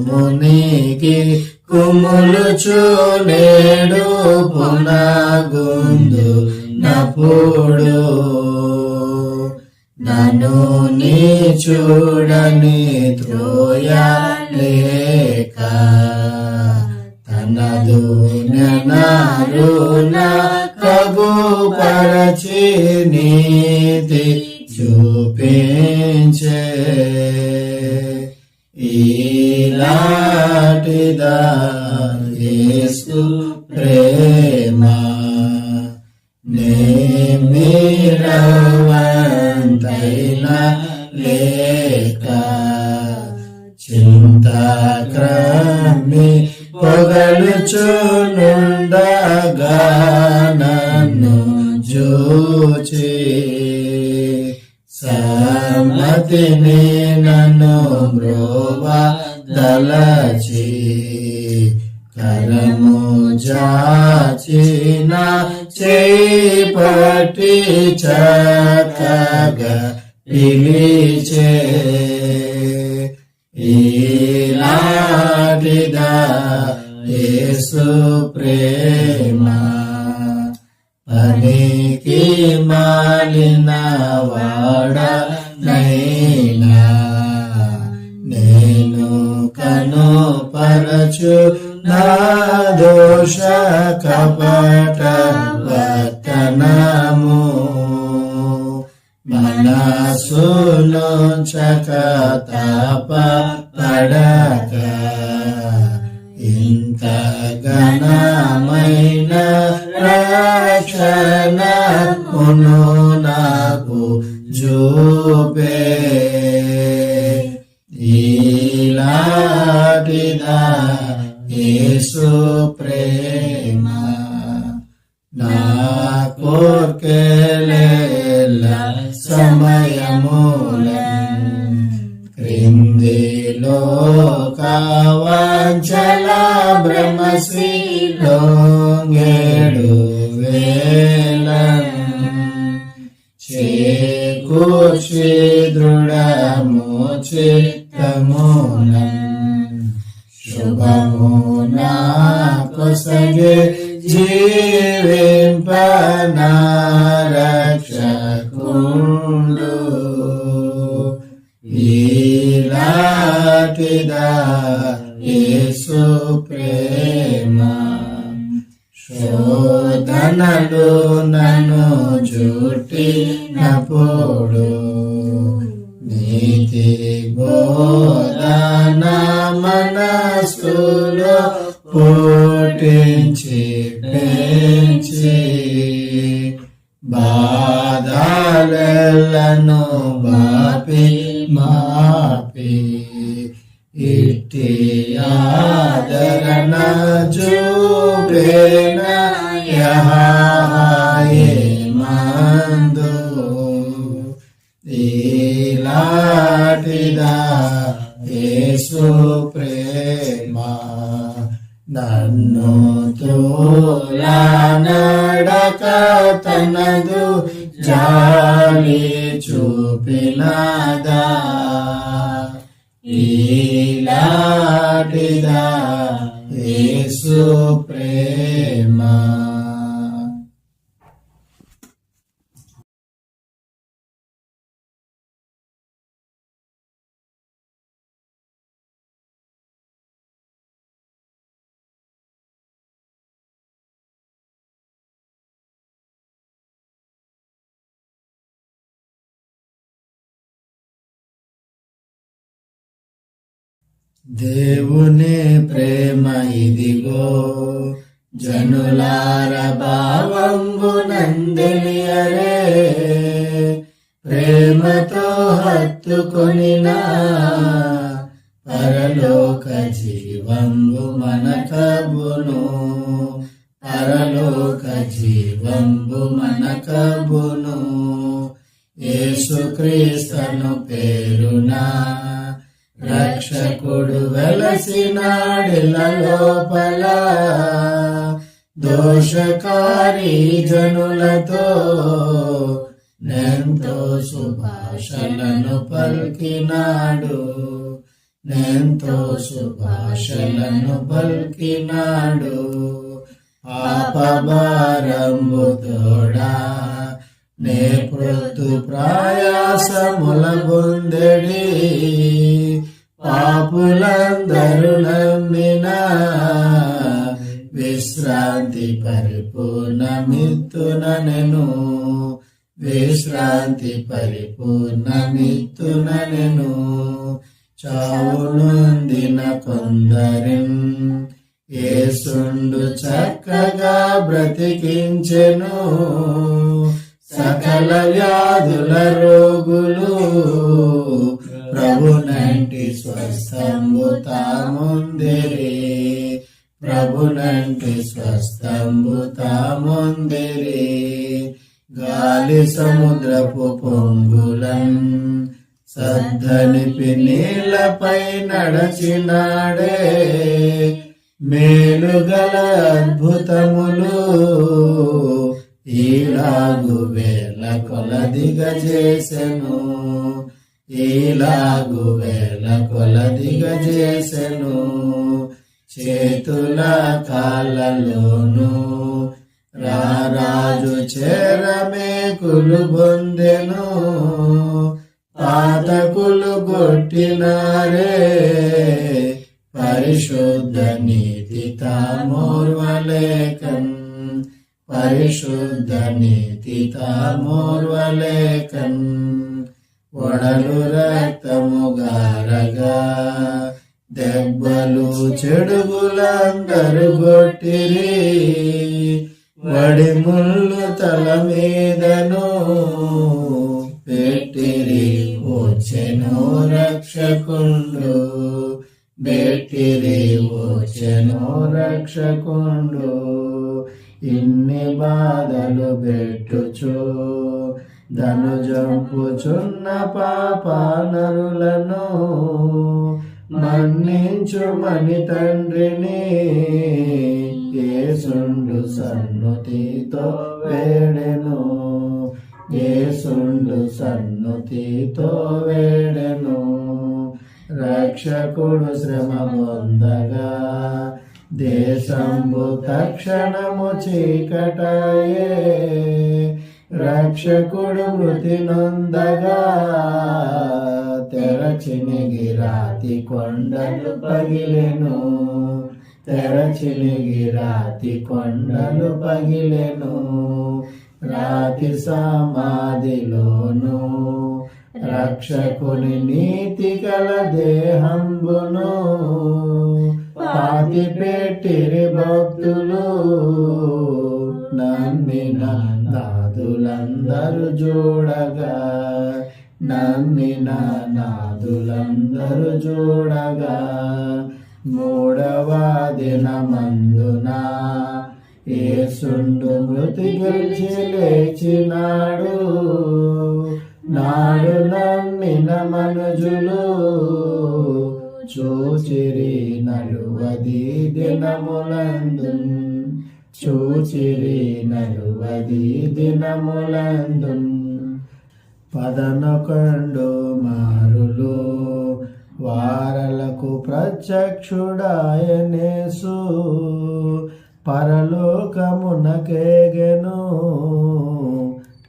మునిగి కుములుచు నేడు పునగుందు నప్పుడు, నన్ను నీ చూడని త్రోయలేక, తనదు నెనరున కగు పరచి నీతి చూపించే, ఈలాటిదా యేసు ప్రేమ, నేమిరవంతైనా లేక, చింతక్రమి పొగలుచునుండగా నన్ను చూచి, సమ్మతిని నన్ను బ్రోవా దలచి, కరము జాచిన చేయి పట్టి చక్కగా పిలిచే, ఈలాటిదా యేసు ప్రేమ, పనికి మాలిన వాడనైనా నేను కనుపరచు నా దోష కపట వర్తనము, మనసును చకతాప పడక, ఇంత ఘనమైన రక్షణమును నాకు చూపే, ఈలాటిదా యేసు ప్రేమ, నా కోర్కెల సమయములను క్రిందిలో కావంచల బ్రహ్మశ్రీలో గేడు వేళ, చేకూర్చి దృఢము చిత్తమునం శుభము నా కొసగే జీవింపనా రక్షకుండు ఈలాటిదా యేసు ప్రేమ శోధనలు నన్ను చుట్టినప్పుడు నీతి బోధన మనసులో పుట్టించి పెంచి బాధలను బాపి మాపి ఇట్టి ఆదరణ చూపేన యెహోవాయే మందు ఈలాటిదా యేసు ప్రేమ నన్ను తోలా నడక తనదు జాలి చూపినదా ఈలాటిదా యేసు ప్రేమ. దేవుని ప్రేమ ఇదిగో జనులార భావంబునందెలియరే ప్రేమతో హత్తుకొనినా పరలోక జీవంబు మనకబును పరలోక జీవంబు మనకబును యేసుక్రీస్తును పేరునా రక్షకుడు వెలసినాడిల లోపల దోషకారి జనులతో నెంతో సుభాషలను పల్కినాడు నెంతో సుభాషలను పల్కినాడు పాపభారంబు తోడా నే ప్రొద్దు ప్రయాసముల బొందెడి పాపులందరూ నమ్మిన విశ్రాంతి పరిపూర్ణమిత్తుననెను విశ్రాంతి పరిపూర్ణమిత్తుననెను చావునొందిన కొందరిన్ యేసుండు చక్కగా బ్రతికించెను సకల వ్యాధుల రోగులు ప్రభునంటి స్వస్థంబు తాముందిరి ప్రభునంటి స్వస్థంబు తాముందిరి గాలి సముద్రపు పొంగులన్ సద్దనిపి నీళ్లపై నడచినాడే మేలుగల అద్భుతములు ఈలాగు వేల కొలదిగా చేసెను ఈలాగు వేల కొలదిగా చేసెను చేతుల కాళ్ళలోను రారాజు చేరమేకులు బొందెను పాతకులు కొట్టినారే పరిశుద్ధ నీతి తామోర్వలేకన్ పరిశుద్ధ నీతి తామోర్వలేకన్ ఒడలు రక్తము గారగా దెబ్బలు చెడుగులందరు కొట్టిరి వడి ముళ్ళు తల మీదను పెట్టిరి వచ్చెను రక్షకుండు బెట్టిరి వచ్చెను రక్షకుండు ఇన్ని బాధలు పెట్టుచు ధను జంపుచున్న పాపానరులను మన్నించు మని తండ్రిని యేసుండు సన్నుతితో వేడెను యేసుండు సన్నుతితో వేడెను. రక్షకుడు శ్రమ పొందగా దేశంబు తక్షణము చీకటాయే. రక్షకుడు మృతి నొందగా తెరచినిగి రాతి కొండలు పగిలెను. తెరచినిగి రాతి కొండలు పగిలెను. రాతి సమాధిలోను రక్షకుని నీతి గల దేహంబును పాతి పెట్టిరి భక్తులు. నమ్మిన నాదులందరూ చూడగా, నమ్మిన నాదులందరూ చూడగా, మూడవ దినమందున యేసుండు మృతి గెలిచి లేచినాడు. నాడు నమ్మిన మనుజులు చూచిరి నలువది దినములందు. చూచిరి నలువది దినములందు. 11 మారులు వారలకు ప్రత్యక్షుడాయనేసు. పరలోకమునకేగెను.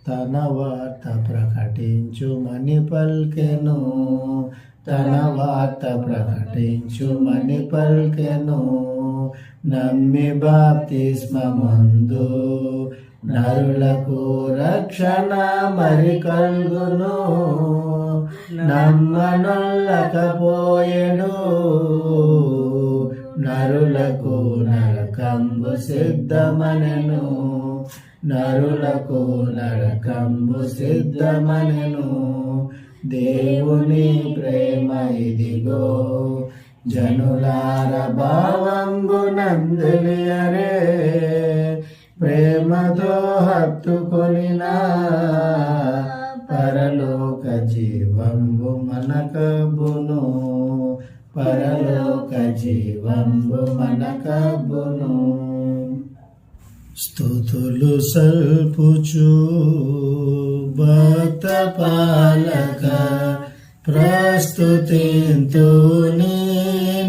తన వార్త ప్రకటించుమని పల్కెను. తన వార్త ప్రకటించుమని పల్కెను. నమ్మి బాప్తిస్మమందు నరులకు రక్షణ మరి కల్గును. నమ్మనొల్లకపోయెడు నరులకు నరకంబు సిద్ధమనెను. నరులకు నరకంబు సిద్ధమనెను. దేవుని ప్రేమ ఇదిగో జనులార భావంబు నందలియరే. ప్రేమతో హత్తుకొనిన పరలోక జీవంబు మనకబ్బును. పరలోక జీవంబు మనకబ్బును. స్తుతులు సల్పుచు భక్త పాలక ప్రస్తుతింతు నీ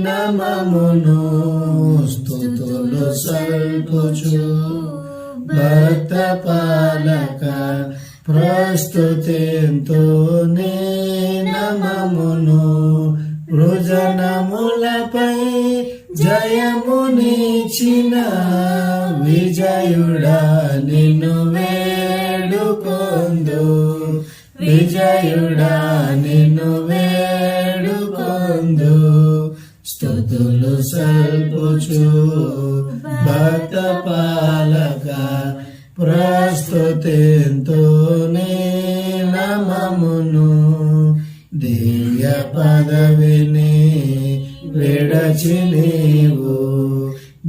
నమమును. స్తుతులు సల్పుచు భక్త పాలక ప్రస్తుతింతు నీ నమమును. వృజనములపై జయమునిచిన విజయుడా నిన్ను వేడుకొందు. విజయుడా నిన్ను వేడుకొందు. స్తుతులు సల్పుచు భక్త పాలక ప్రస్తుతింతు నీ నమమును. దివ్య పదవిని విడచి నీవు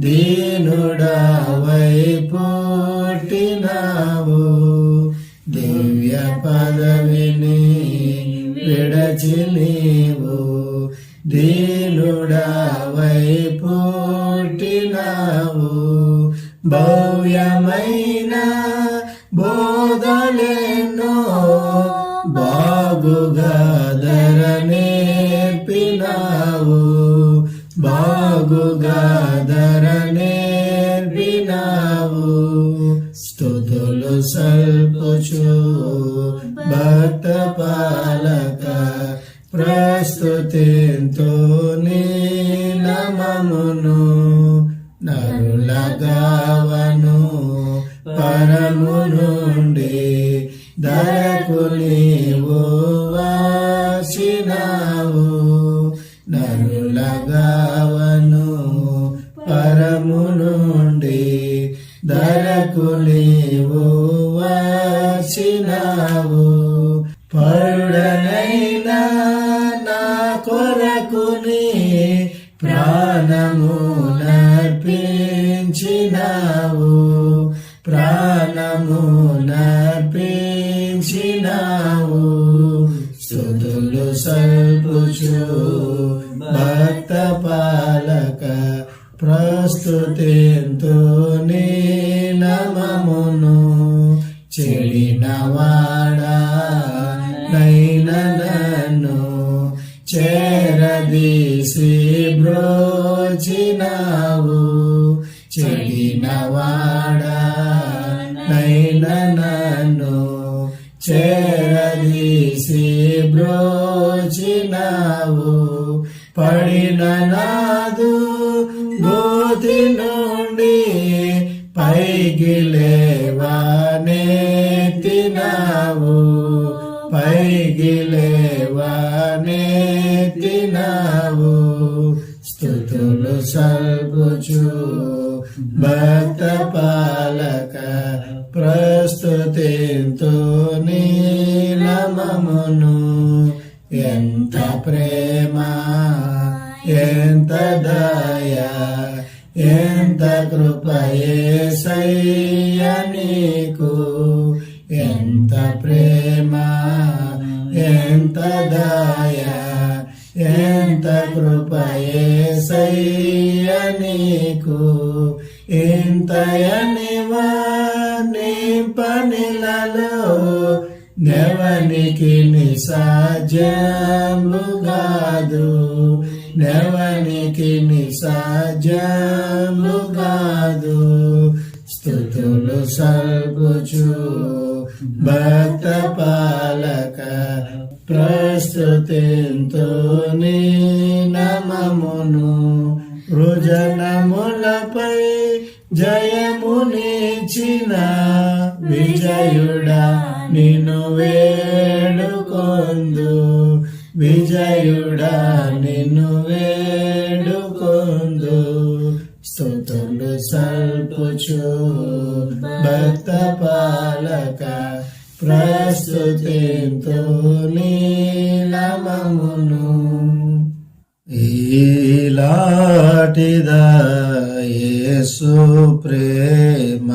దీనుడవై పుట్టినావు. దివ్య పదవిని విడచి నీవు దీనుడవై పుట్టినావు. భవ్యమైన బోధలెన్నో బాగుగా నేర్పినావు. బాగుగా నేర్పినావు. స్తుతులు సల్పుచు భక్త పాలక ప్రస్తుతింతు నీ నమమును. నరుల గావను పరము నుండి దరకు నీవు వాసినావు. నరుల గావను పరము నుండి దరకు నీవు వాసినావు. పరుడనైనా నా కొరకుని ప్రాణము నర్పించినావు. ప్రాణము నర్పించినావు. స్తుతులు సల్పుచు భక్త పాలక ప్రస్తుతింతు నీ నమమును. చెడిన చేరదీసి బ్రోచినావు చెడిన వాడా నైనా నన్ను చేరదీసి బ్రోచినావు పడిన నాదు గోతి నుండి పైకి లేవనెత్తినావు పైకి లేవనెత్తినావు స్తుతులు సల్పుచు భక్త పాలక ప్రస్తుతింతు నీ నామమును ఎంత ప్రేమ ఎంత దయ ఎంత కృప యేసయ్యా నీకు ఎంత ప్రేమ ఎంత దయ ఎంత కృప యేసయ్యా నీకు ఇంతయని వాని పనిలలో నెవనికి నిసాధ్యము కాదు నెవనికి నిసాధ్యము కాదు స్తుతులు సల్పుచు భక్త పాలక ప్రస్తుతింతు నీ నామమును వృజనములపై జయమునిచిన విజయుడా నిన్ను వేడుకొందు విజయుడా నిన్ను వేడుకొందు స్తుతులు సల్పుచు భక్త పాలక ప్రస్తుతింతు నీ నామమును ఈలాటిదా యేసు ప్రేమ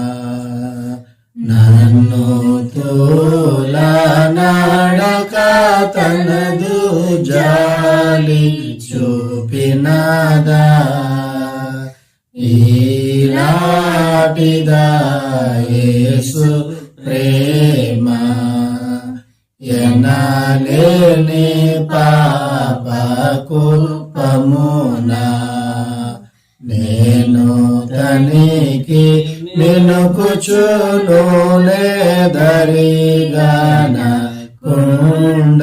నన్ను తోలనాడక తనదు జాలి చూపినదా ఈలాటిదా యేసు ప్రేమ ఎనలేని పాపకు పమునా నేను తనికి నినుకుచును లేదరిగాన కుండ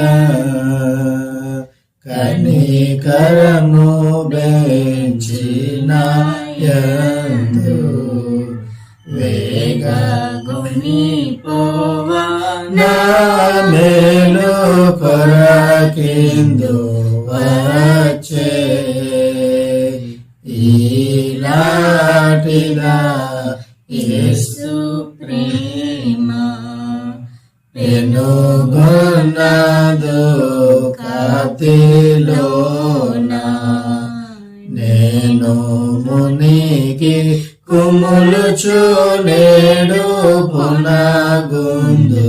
కనికరము బెంచిన యందు వేగగుని పోవా నా మేలు కొరకిందు వచ్చే ఈలాటిదా యేసు ప్రేమ పెనుగొన్నదు కతిలోనా నేను మునికి కుములుచు నేడు పునగుందు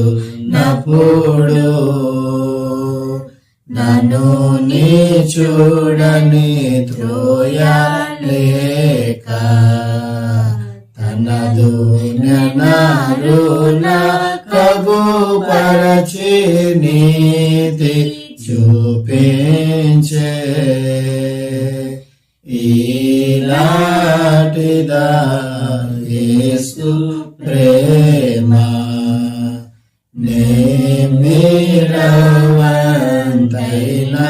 నప్పుడు నన్ను నీ చూడని త్రోయలేక తనదు నరుణ కగు పరచి నీతి చూపించే ఈలాటిదా యేసు ప్రేమ నేమిరవంతైనా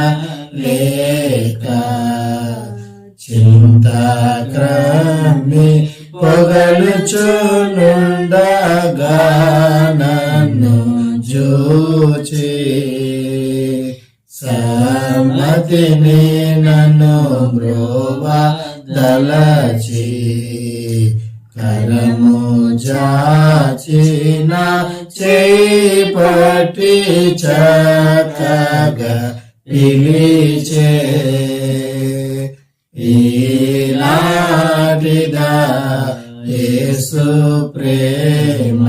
లేక చింతాక్రమి పొగలుచునుండగా నన్ను జూచి సమ్మతిని నన్ను బ్రోవా దలచి కరము జాచిన చేపట్టి చక్కగా పిలిచే ఈలాటిదా యేసు ప్రేమ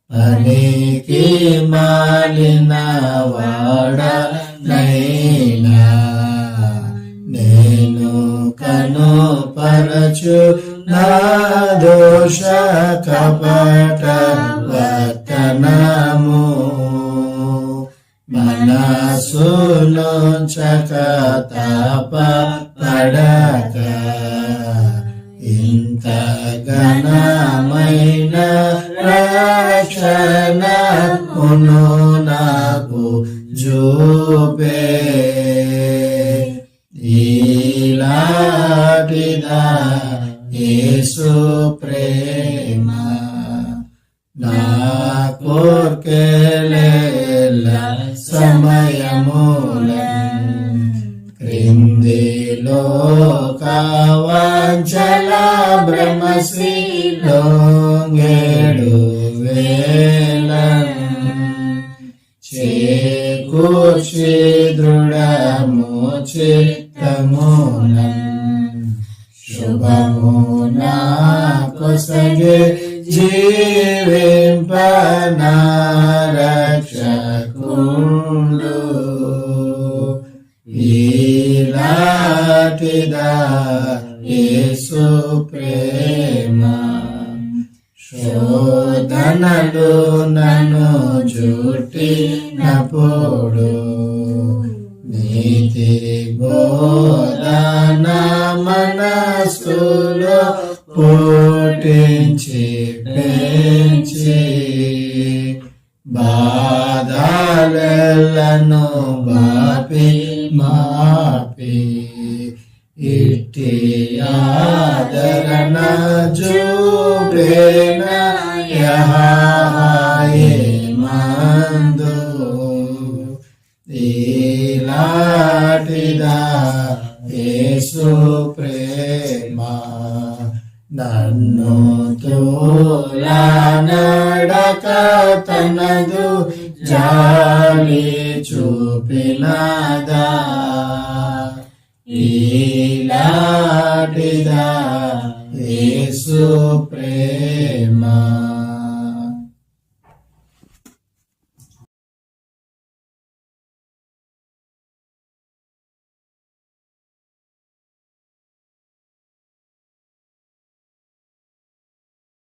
పనికి మాలిన వాడనైనా నేను కనుపరచు నా దోష కపట వర్తనము మనసారా మనసును చక తప పడక ఇంత ఘనమైన రక్షణమును నాకు చూపే ఈలాటిదా యేసు ప్రేమ నా కోర్కెల సమయములను క్రిందిలో కావాంచల బ్రహ్మశ్రీలోంగేడు వేళను చేకూర్చి దృఢము చిత్తమునం శుభము నా కొసగే జీవింపనా రక్షకుండు ఈలాటిదా యేసు ప్రేమ శోధనలు నన్ను చుట్టినప్పుడు నీతి బోధన మనసులో పుట్టించి పెంచి బాధలను బాపి మాపి ఇట్టి ఆదరణ చూపేన యెహోవాయే మందు ఈలాటిదా యేసు ప్రేమ నన్ను తోలా నడక తనదు జాలి చూపినదా ఈలాటిదా యేసు ప్రేమ